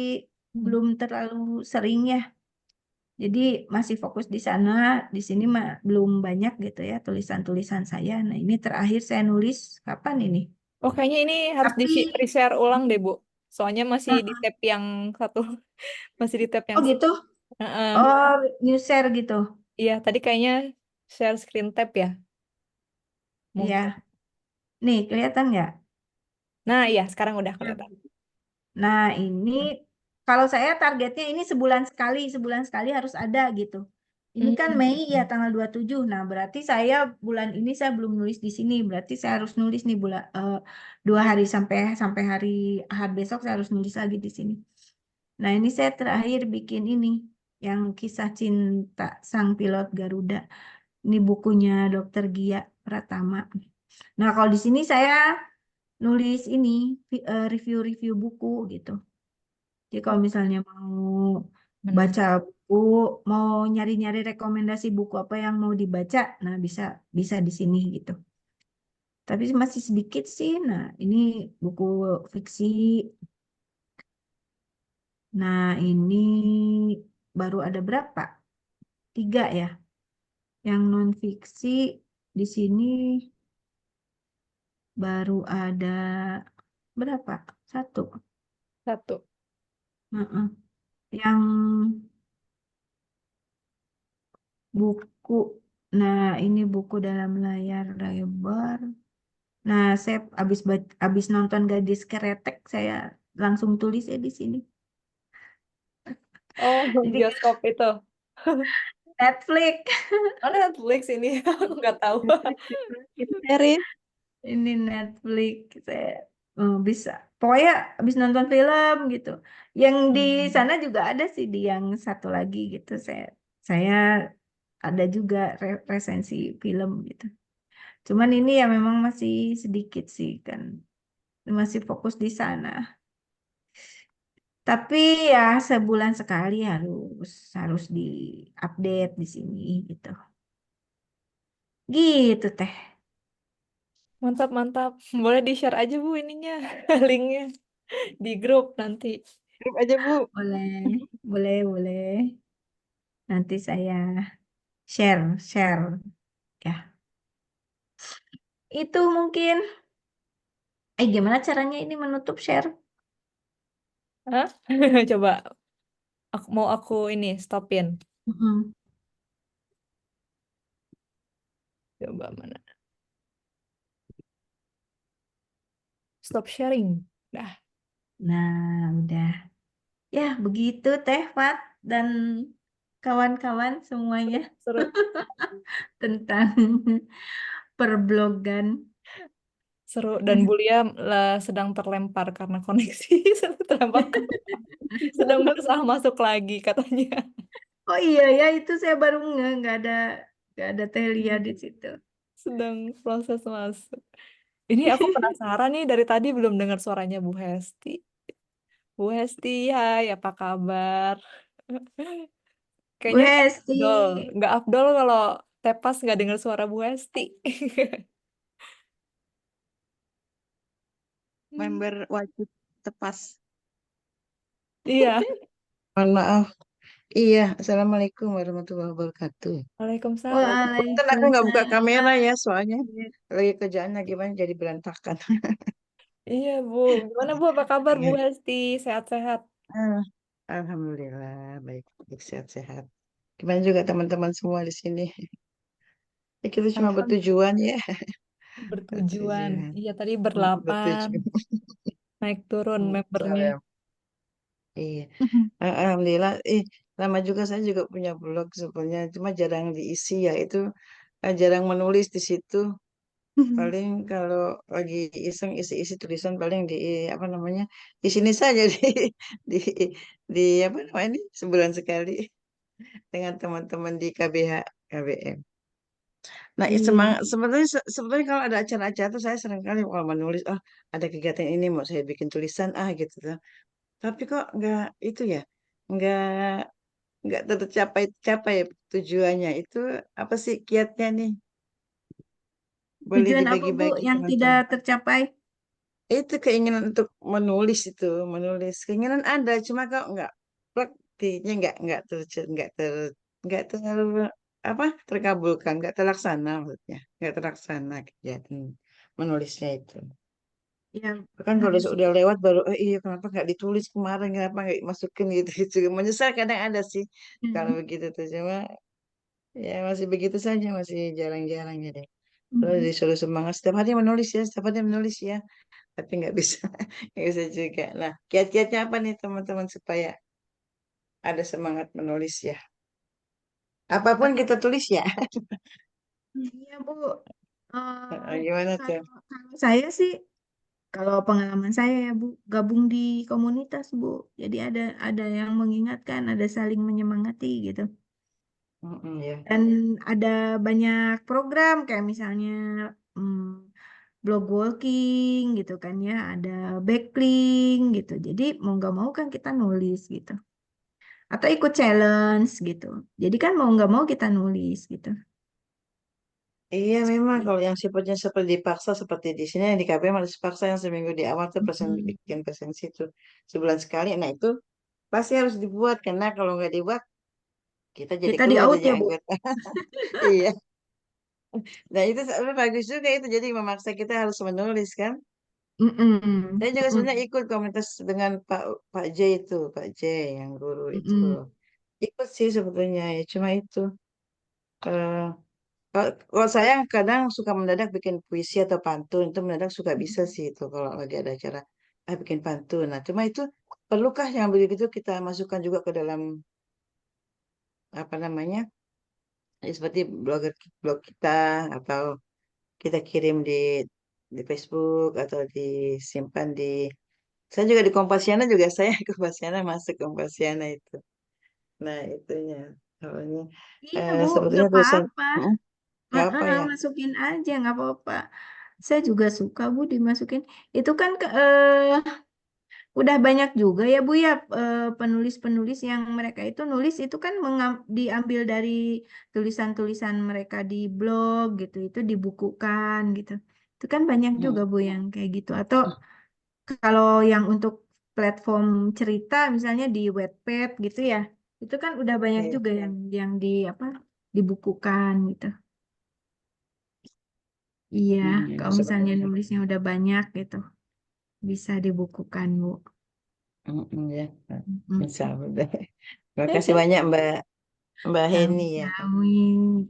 Hmm. belum terlalu sering ya. Jadi masih fokus di sana, di sini mah belum banyak gitu ya tulisan-tulisan saya. Nah ini terakhir saya nulis kapan ini? Oh, kayaknya ini harus di Tapi, reshare ulang deh, Bu. Soalnya masih di eh, tab yang satu, masih di tab oh yang gitu? Heeh. Oh, new share gitu. Iya, tadi kayaknya share screen tab ya, mungkin. Iya, nih kelihatan nggak? Nah, iya, sekarang udah kelihatan. Nah, ini kalau saya targetnya ini sebulan sekali harus ada gitu. Ini kan Hmm. Mei ya tanggal 27. Nah, berarti saya bulan ini saya belum nulis di sini. Berarti saya harus nulis nih 2 hari sampai hari Ahad besok saya harus nulis lagi di sini. Nah, ini saya terakhir bikin ini yang kisah cinta sang pilot Garuda. Ini bukunya Dokter Gia Pratama. Nah, kalau di sini saya nulis ini review-review buku gitu. Jadi kalau misalnya mau Menarik. baca buku, mau nyari-nyari rekomendasi buku apa yang mau dibaca, nah bisa bisa di sini gitu. Tapi masih sedikit sih. Nah, ini buku fiksi. Nah, ini baru ada berapa? 3 ya. Yang non fiksi di sini baru ada berapa? 1. Satu. Heeh. Yang buku. Nah, ini buku dalam layar lebar. Nah, saya habis nonton Gadis Kretek, saya langsung tulis ya di sini. Oh, Jadi bioskop itu. Netflix, Mana Netflix ini? Aku nggak tahu. Itu series. ini Netflix, saya bisa. Pokoknya habis nonton film gitu. Yang di Hmm. sana juga ada sih di yang satu lagi gitu. Saya ada juga resensi film gitu. Cuman ini ya memang masih sedikit sih kan, masih fokus di sana. Tapi ya sebulan sekali harus harus diupdate di sini gitu. Gitu teh. Mantap, mantap. Boleh di-share aja, Bu, ininya, linknya di grup nanti. Grup aja Bu. Boleh, boleh, boleh. Nanti saya share ya. Itu mungkin. Gimana caranya ini menutup share? Hah? Coba Aku ini stopin. Mm-mm. Coba mana? Stop sharing. Dah. Nah, udah. Ya, begitu Teh Fat dan kawan-kawan semuanya Seru. tentang perblogan. Seru. Dan Bulia sedang terlempar karena koneksi. Terlempar. Sedang berusaha masuk lagi katanya. Oh iya ya, itu saya baru nggak ada Teh Lia di situ. Sedang proses masuk. Ini aku penasaran nih, dari tadi belum dengar suaranya Bu Hesti. Bu Hesti, hai, apa kabar? Bu Kayaknya nggak Hesti. afdol. Nggak afdol kalau Tepas nggak dengar suara Bu Hesti. Member wajib tepas. Iya. Mohon maaf. Iya, Assalamualaikum warahmatullahi wabarakatuh. Waalaikumsalam. Punten aku nggak buka kamera Waalaikumsalam. ya, soalnya lagi kerjaannya gimana jadi berantakan. Iya, Bu. Gimana, Bu? Apa kabar, Bu Iya. Hesti? Sehat-sehat? Ah, Alhamdulillah, baik sehat-sehat. Gimana juga teman-teman semua di sini. Ya, kita cuma Alhamdulillah. bertujuan ya. Bertujuan. Bertujuan. Iya, tadi berlapan. Bertujuan. Naik turun membernya. Salam. Iya. Alhamdulillah. Lama juga saya juga punya blog sebenarnya, cuma jarang diisi ya. Itu jarang menulis di situ. Paling kalau lagi iseng isi-isi tulisan paling di apa namanya di sini saja di di apa namanya ini sebulan sekali dengan teman-teman di KBH KBM. Nah, Iya. sebenarnya sebenarnya kalau ada acara-acara tuh saya sering kali kalau menulis, oh ada kegiatan ini mau saya bikin tulisan gitu tuh. Tapi kok nggak itu ya, nggak nggak tercapai capai tujuannya itu apa sih kiatnya nih? Boleh Tujuan apa, Bu, dibagi-bagi yang tidak teman-teman. tercapai? Itu keinginan untuk menulis keinginan ada, cuma kok nggak praktiknya nggak terlalu apa terkabulkan, nggak terlaksana maksudnya, nggak terlaksana kegiatan menulisnya itu. Ya, Kan kalau harus. udah lewat baru, oh iya kenapa nggak ditulis kemarin, kenapa nggak masukin gitu gitu. Menyesal kadang ada sih kalau Mm, begitu tuh, cuma ya masih begitu saja, masih jarang-jarang ya deh. Terus mm. disuruh semangat setiap hari menulis ya, tapi nggak bisa nggak bisa juga. Nah, kiat-kiatnya apa nih teman-teman supaya ada semangat menulis ya, apapun kita tulis ya. Iya, Bu. Eh, Gimana tuh? kalau saya sih, kalau pengalaman saya ya, Bu, gabung di komunitas, Bu. Jadi ada yang mengingatkan, ada saling menyemangati gitu. Mm-mm, ya. Dan ada banyak program kayak misalnya hmm, blog walking gitu kan ya, ada backlink gitu. Jadi mau nggak mau kan kita nulis gitu. Atau ikut challenge gitu. Jadi kan mau nggak mau kita nulis gitu. Iya memang Seperti kalau yang sifatnya seperti dipaksa seperti di sini yang di KPM harus dipaksa yang seminggu di awal tuh mm, bikin presensi itu sebulan sekali. Nah itu pasti harus dibuat karena kalau nggak dibuat kita jadi kita di keluar out dari ya, Bu. anggota. Iya. Nah itu sebenarnya bagus juga itu jadi memaksa kita harus menulis kan. Mm-mm, Saya juga sebenarnya mm-mm, ikut komunitas dengan Pak Pak J itu, Pak J yang guru itu. mm-mm, Ikut sih sebetulnya ya, cuma itu. eh, kalau saya kadang suka mendadak bikin puisi atau pantun, itu mendadak suka bisa mm-mm. sih itu kalau lagi ada acara, bikin pantun. Nah, cuma itu perlukah yang begitu kita masukkan juga ke dalam apa namanya, seperti blog kita atau kita kirim di Facebook atau disimpan di saya juga di Kompasiana juga saya Kompasiana masuk Kompasiana itu. Nah, itunya awalnya Iya, Bu, nggak sebetulnya tulisan apa-apa. nggak apa ya. Masukin aja, nggak apa-apa. Saya juga suka, Bu, dimasukin. Itu kan udah banyak juga ya Bu ya, penulis-penulis yang mereka itu nulis itu kan diambil dari tulisan-tulisan mereka di blog gitu, itu dibukukan gitu. Itu kan banyak juga Mm, Bu yang kayak gitu. Atau kalau yang untuk platform cerita misalnya di Wattpad gitu ya, itu kan udah banyak iya. juga yang di apa dibukukan gitu. Iya, kalau Seperti misalnya itu. nulisnya udah banyak gitu, bisa dibukukan Bu. Ya. Mm. Insya Allah deh. Terima kasih banyak Mbak Heni ya. Sami-sami.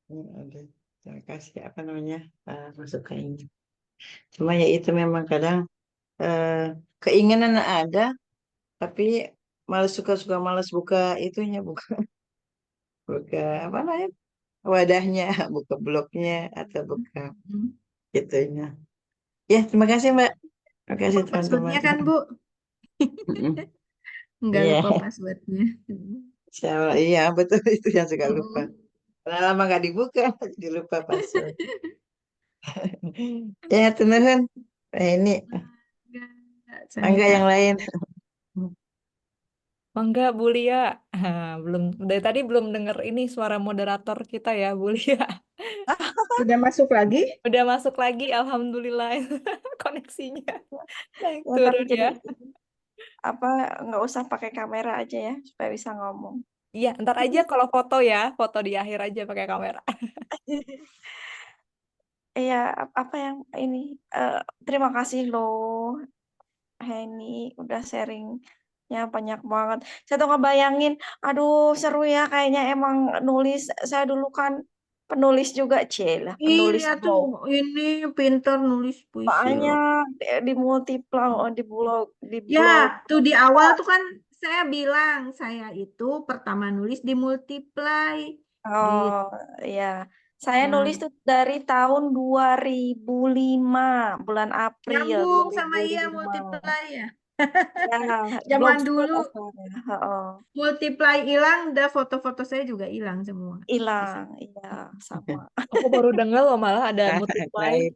Aduh, terima kasih apa namanya masukannya. Cuma ya itu memang kadang keinginan ada, tapi malas suka malas buka itunya, buka buka apa namanya wadahnya, buka blognya atau buka itunya. Ya, terima kasih Mbak. Terima kasih Lupa teman-teman. passwordnya kan, Bu? Mm-mm. Nggak Iya, lupa passwordnya. Insya Allah. Iya betul itu yang suka lupa. Mm. Karena lama nggak dibuka, jadi lupa password. Ya, tuh ini enggak yang Sanita. lain. Mangga Bu Lia. Belum dari tadi belum denger ini suara moderator kita ya Bu Lia. Sudah masuk lagi? Udah masuk lagi, alhamdulillah koneksinya naik Ya, tapi turun jadi ya. apa nggak usah pakai kamera aja ya supaya bisa ngomong. Iya, ntar aja kalau foto ya, foto di akhir aja pakai kamera. Iya, apa yang ini terima kasih loh Henny udah sharingnya banyak banget. Saya tuh ngebayangin, aduh seru ya kayaknya emang nulis. Saya dulu kan penulis juga, Cila, penulis Iya tuh, blog. ini pintar nulis puisi loh. Banyak di multiplang, di Ya, blog. tuh di awal tuh kan saya bilang, saya itu pertama nulis di Multiply. Gitu. Oh ya, saya nulis Nah, tuh dari tahun 2005, bulan April nyambung sama iya 2005. Multiply ya. Ya, Zaman blogspot dulu asalnya. Heeh. Multiply hilang, udah foto-foto saya juga hilang semua. Hilang, iya sama. Aku baru dengar loh malah ada multiply. Baik.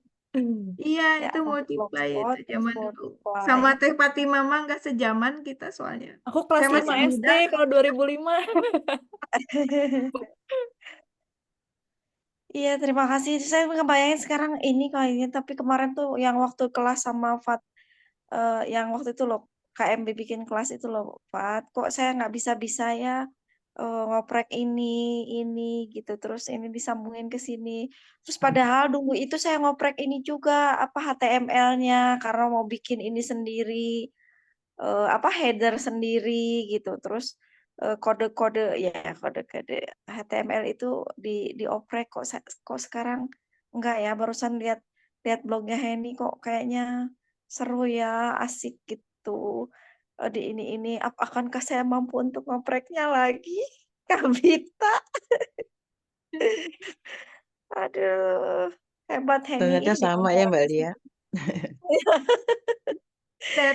Iya, Ya, itu ada Multiply itu blogspot, terus zaman dulu. multiply. Sama Teh Pati Mama nggak sejaman kita soalnya. Aku kelas Saya 5 masih SD muda. kalau 2005. Iya, terima kasih. Saya ngebayangin sekarang ini kayaknya, tapi kemarin tuh yang waktu kelas sama Fat, yang waktu itu loh, KMB bikin kelas itu loh, Fat, kok saya nggak bisa-bisa ya ngoprek ini gitu, terus ini disambungin ke sini. Terus padahal dulu itu saya ngoprek ini juga, apa, HTML-nya, karena mau bikin ini sendiri. Apa, header sendiri gitu. Terus, kode-kode ya kode-kode HTML itu dioprek kok sekarang enggak ya, barusan lihat lihat blognya Henny kok kayaknya seru ya, asik gitu. Di ini, akankah saya mampu untuk ngopreknya lagi? Kak Vita, aduh, hebat Henny. Ternyata Ih, sama ya Mbak diantaranya sih. Lia.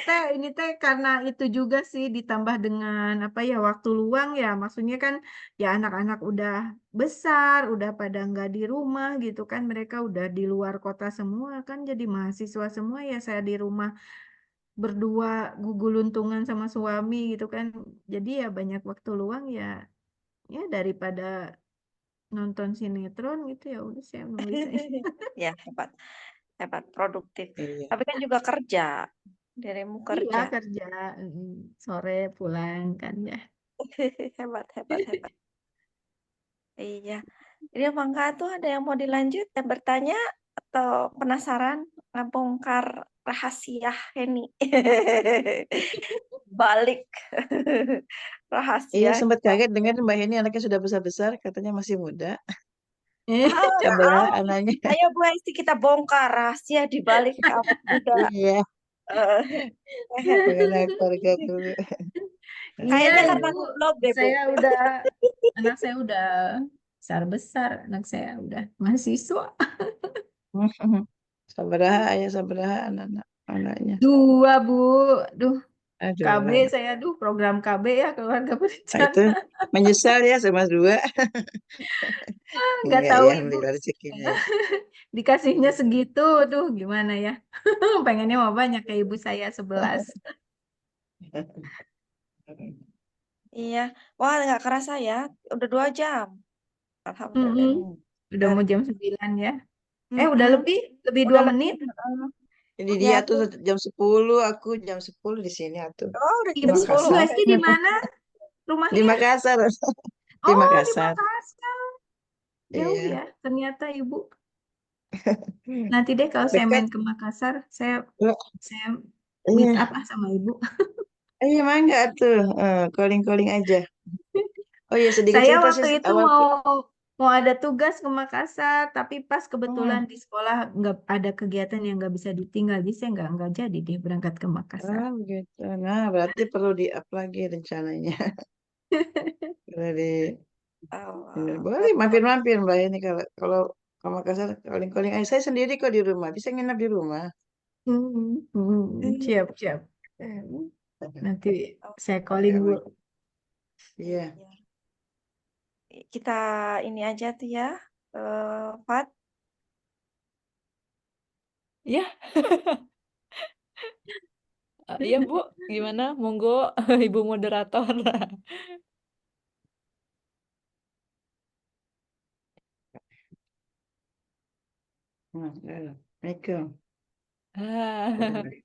Teh ini teh karena itu juga sih ditambah dengan apa ya waktu luang ya maksudnya kan ya anak-anak udah besar udah pada nggak di rumah gitu kan mereka udah di luar kota semua kan jadi mahasiswa semua ya saya di rumah berdua guguluntungan sama suami gitu kan jadi ya banyak waktu luang ya ya daripada nonton sinetron gitu ya udah saya nulis aja. Ya, hebat. Hebat, produktif. Iya. Tapi kan juga kerja. Dirimu Iya kerja. kerja sore pulang kan ya. Hebat, hebat, hebat. Iya. Ini Mangga tuh ada yang mau dilanjut dan bertanya atau penasaran ngebongkar rahasia Henny. Balik Iya rahasia. sempat kaget dengar Mbak Heni anaknya sudah besar-besar, katanya masih muda. Ah, Coba anaknya. ayo Bu Hesti kita bongkar rahasia di balik awet muda. Iya, Eh, mengenai keluarga dulu. Iya Kayaknya karena Ibu, ngeblog deh Bu. saya anak saya udah besar-besar, anak saya udah mahasiswa. Sabaraha ayah sabaraha anak-anak anaknya. Dua Bu, duh KB Aduh, saya, program KB ya keluarga nah itu berencana. menyesal ya sama dua. Nggak Enggak tahu ya, Ibu, alhamdulillah rezekinya. dikasihnya segitu, gimana ya? Pengennya mau banyak kayak ibu saya 11. Iya. Wah, nggak kerasa ya. Udah 2 jam. Mm-mm. Alhamdulillah. Udah Dari, mau jam 9 ya. Udah Mm-mm. lebih Udah 2 lebih. menit. Jadi Ya, dia tuh tuh. jam 10, aku jam 10 di sini atuh. Oh, udah Di jam Ibu 10. Makassar. Hesti di mana Di rumahnya? Makassar. Di Oh, di Makassar. Makassar. Jauh Iya. ya, ternyata Ibu. Nanti deh kalau saya Dekat. main ke Makassar, saya Loh, saya meet iya. up sama Ibu. Iya, mangga tuh. Calling-calling aja. Oh iya, sedikit Saya cerita waktu sih itu awal. mau ada tugas ke Makassar, tapi pas kebetulan Hmm. di sekolah nggak ada kegiatan yang nggak bisa ditinggal, jadi saya nggak jadi deh berangkat ke Makassar. Begitu. Nah, berarti perlu di-up lagi rencananya. Perlu di ini. Oh, Boleh betul. mampir-mampir Mbak ini kalau kalau ke Makassar calling-calling aja. Saya sendiri kok di rumah, bisa nginep di rumah. Siap, siap. Nanti saya calling Bu. Iya. Iya. Kita ini aja tuh ya, Fat. Ya, iya Bu, gimana? Monggo Ibu moderator. Assalamualaikum. Ah,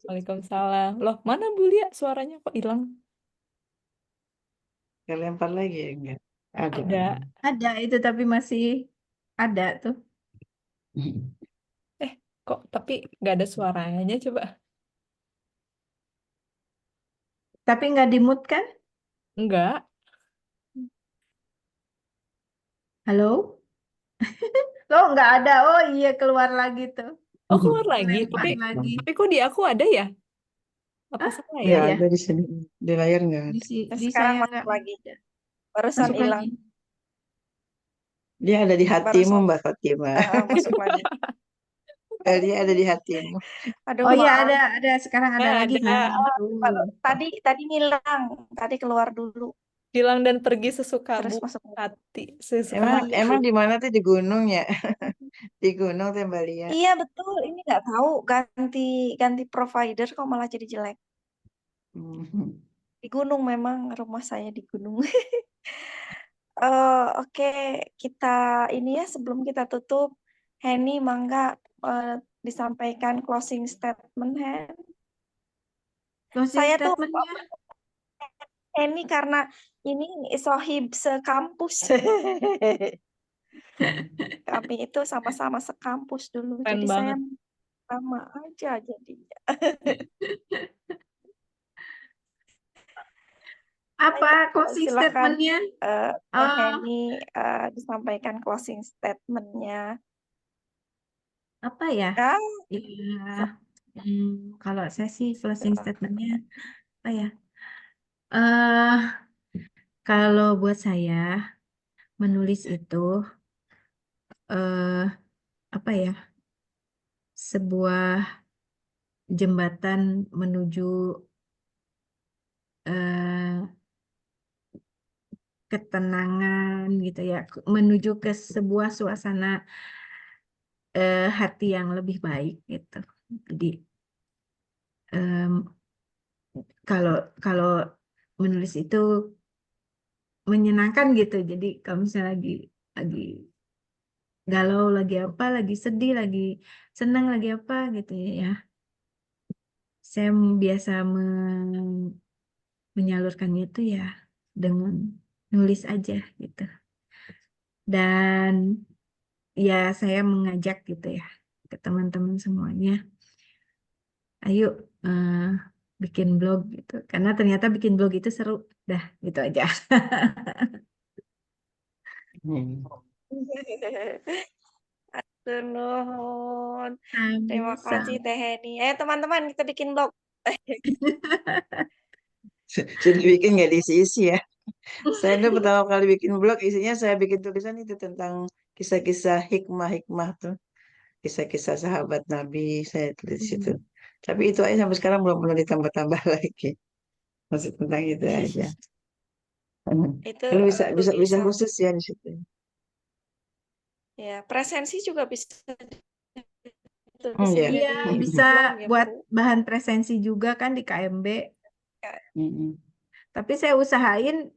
Waalaikumsalam. Loh, mana Bu Lia? Suaranya kok hilang? Saya lempar lagi ya enggak? Ada. Ada. Ada itu tapi masih ada tuh. Kok tapi nggak ada suaranya coba? Tapi nggak di-mute kan? Enggak. Halo? Oh, nggak ada. Oh iya, keluar lagi tuh. Oh, keluar lagi. Lempar lagi. Tapi kok di aku ada ya? Apa Ah, salah ya? Nggak iya. ada di sini. Di layar nggak Di, ada. Terus di sekarang saya masuk nggak lagi. ada. Barusan Masuk hilang. lagi. Dia ada di hatimu, Barusan Mbak Fatima. masuk lagi. Dia ada di hatimu. Aduh, Oh iya, maaf. ada. Sekarang ada lagi. Ada. Nah, Tadi ngilang. Tadi keluar dulu. Hilang dan pergi sesuka Terus bu masuk lagi. hati. Sesuka Emang hati. emang di mana tuh di gunung ya? Di gunung tuh Mbak Lia. Iya betul. Ini nggak tahu ganti ganti provider kok malah jadi jelek. Hmm. Di gunung memang rumah saya di gunung. Oke, kita ini ya sebelum kita tutup, Henny mangga disampaikan closing statement, Hen. closing Saya tuh statementnya. Henny karena ini sohib sekampus. Kami itu sama-sama sekampus dulu, Keren jadi saya banget. sama aja jadinya. Apa closing Silakan statementnya? Henny disampaikan closing statementnya. Apa ya? Ya, Ya, kalau saya sih closing statementnya apa ya? eh Kalau buat saya menulis itu eh apa ya? Sebuah jembatan menuju eh ketenangan gitu ya, menuju ke sebuah suasana hati yang lebih baik gitu. Jadi em, kalau kalau menulis itu menyenangkan gitu. Jadi kalau misalnya lagi galau, lagi apa, lagi sedih, lagi senang, lagi apa gitu ya. Saya biasa menyalurkannya itu ya dengan nulis aja gitu. Dan ya saya mengajak gitu ya ke teman-teman semuanya, ayo eh, bikin blog gitu. Karena ternyata bikin blog itu seru. Dah, gitu aja. Hmm. Atur nuhun. Terima Sama-sama. kasih Teh Henny. Teman-teman kita bikin blog. Sudah bikin nggak diisi-isi ya? Saya dulu pertama kali bikin blog, isinya saya bikin tulisan itu tentang kisah-kisah hikmah-hikmah tuh. Kisah-kisah sahabat Nabi, saya tulis di situ. Tapi itu aja sampai sekarang belum pernah ditambah-tambah lagi. Masih tentang itu aja. Itu Kalau bisa bisa bisa tulisan. khusus ya di situ. Ya, presensi juga bisa Hmm, ditulisin ya. Iya, jadi bisa blog ya, buat Bu. bahan presensi juga kan di KMB. Mm-mm. Tapi saya usahain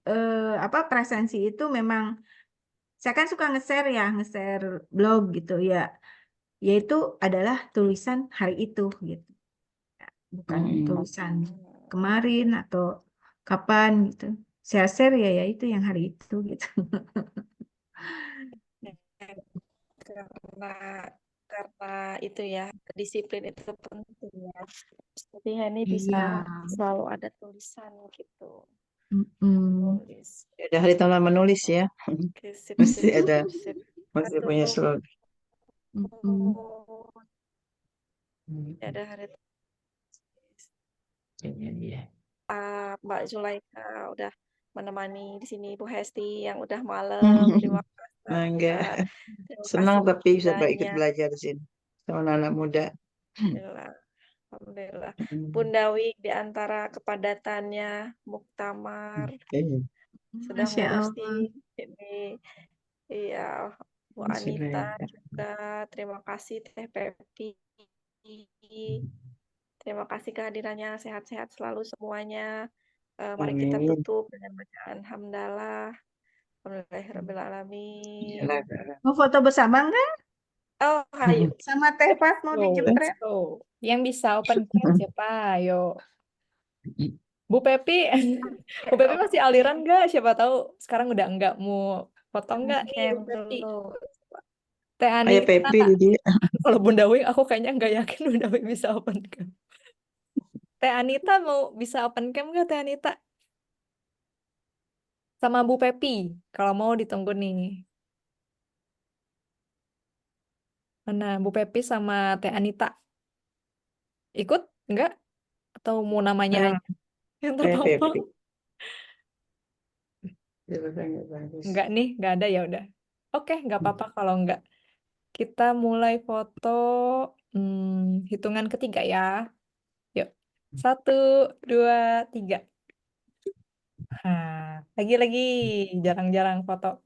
apa presensi itu memang saya kan suka nge-share ya, nge-share blog gitu ya. Yaitu adalah tulisan hari itu gitu. Bukan Mm-mm. tulisan kemarin atau kapan gitu. Saya share ya itu yang hari itu gitu. Karena karena itu ya disiplin itu penting ya. Jadi Henny bisa Iya. selalu ada tuh penulisan gitu. Mm-mm. Nulis. Ada hari tahunan menulis ya. Oke, sip, Masih sip, ada, sip. masih punya Aduh, slogan. Mm-mm. ada hari Ini dia. Mbak Zulaika udah menemani di sini, Bu Hesti yang udah malam. Terima kasih Mangga. banget. Terima Senang kasih tapi bisa ikut waktunya. belajar di sini sama anak muda. Alhamdulillah. Alhamdulillah. Bunda Wi di antara kepadatannya muktamar sedang Masya Allah. ngurusin ini. Iya, Bu Anita juga. Terima kasih Teh Pepi. Terima kasih kehadirannya. Sehat-sehat selalu semuanya. Mari kita Amin. tutup dengan bacaan hamdalah. Alhamdulillahirrahmanirrahim. Mau foto bersama enggak? Oh, hayu. Sama Teh Fat mau Let's dijempret? go. Yang bisa open cam siapa? Ayo. Bu Pepi, Bu Pepi masih aliran nggak? Siapa tahu sekarang udah enggak mau foto nggak nih Cam Bu Pepi? dulu. Teh Ayah Anita, Pepi di dia. kalau Bunda Wing aku kayaknya nggak yakin Bunda Wing bisa open cam. Teh Anita mau bisa open cam nggak Teh Anita? Sama Bu Pepi, kalau mau ditunggu nih. Mana Bu Pepi sama Teh Anita? Ikut? Enggak? Atau mau namanya Ah, aja yang Ayah terpampang? Pepi. Jawabannya bagus. Enggak nih, enggak ada ya udah. Oke, enggak apa-apa kalau enggak. Kita mulai foto hitungan ketiga ya. Yuk. 1, 2, 3. Nah, lagi-lagi jarang-jarang foto.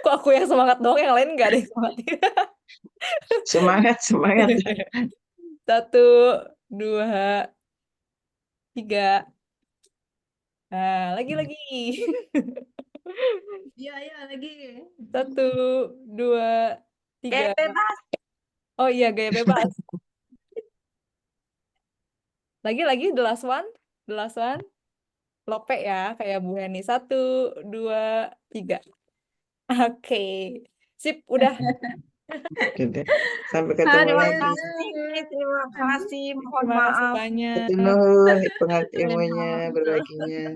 Kok aku yang semangat doang, yang lain enggak ada yang semangat. Semangat, semangat. 1, 2, 3. Nah, lagi-lagi. Iya, iya lagi. 1, 2, 3. Gaya bebas. Oh iya, gaya bebas. Lagi-lagi the last one. The last one. Lope ya, kayak Bu Heni. 1, 2, 3. Oke. Sip, udah. Gitu. Sampai ketemu Terima lagi. kasih, terima kasih. Mohon Terima kasih maaf. banyak. Nuhun ilmunya, berbaginya.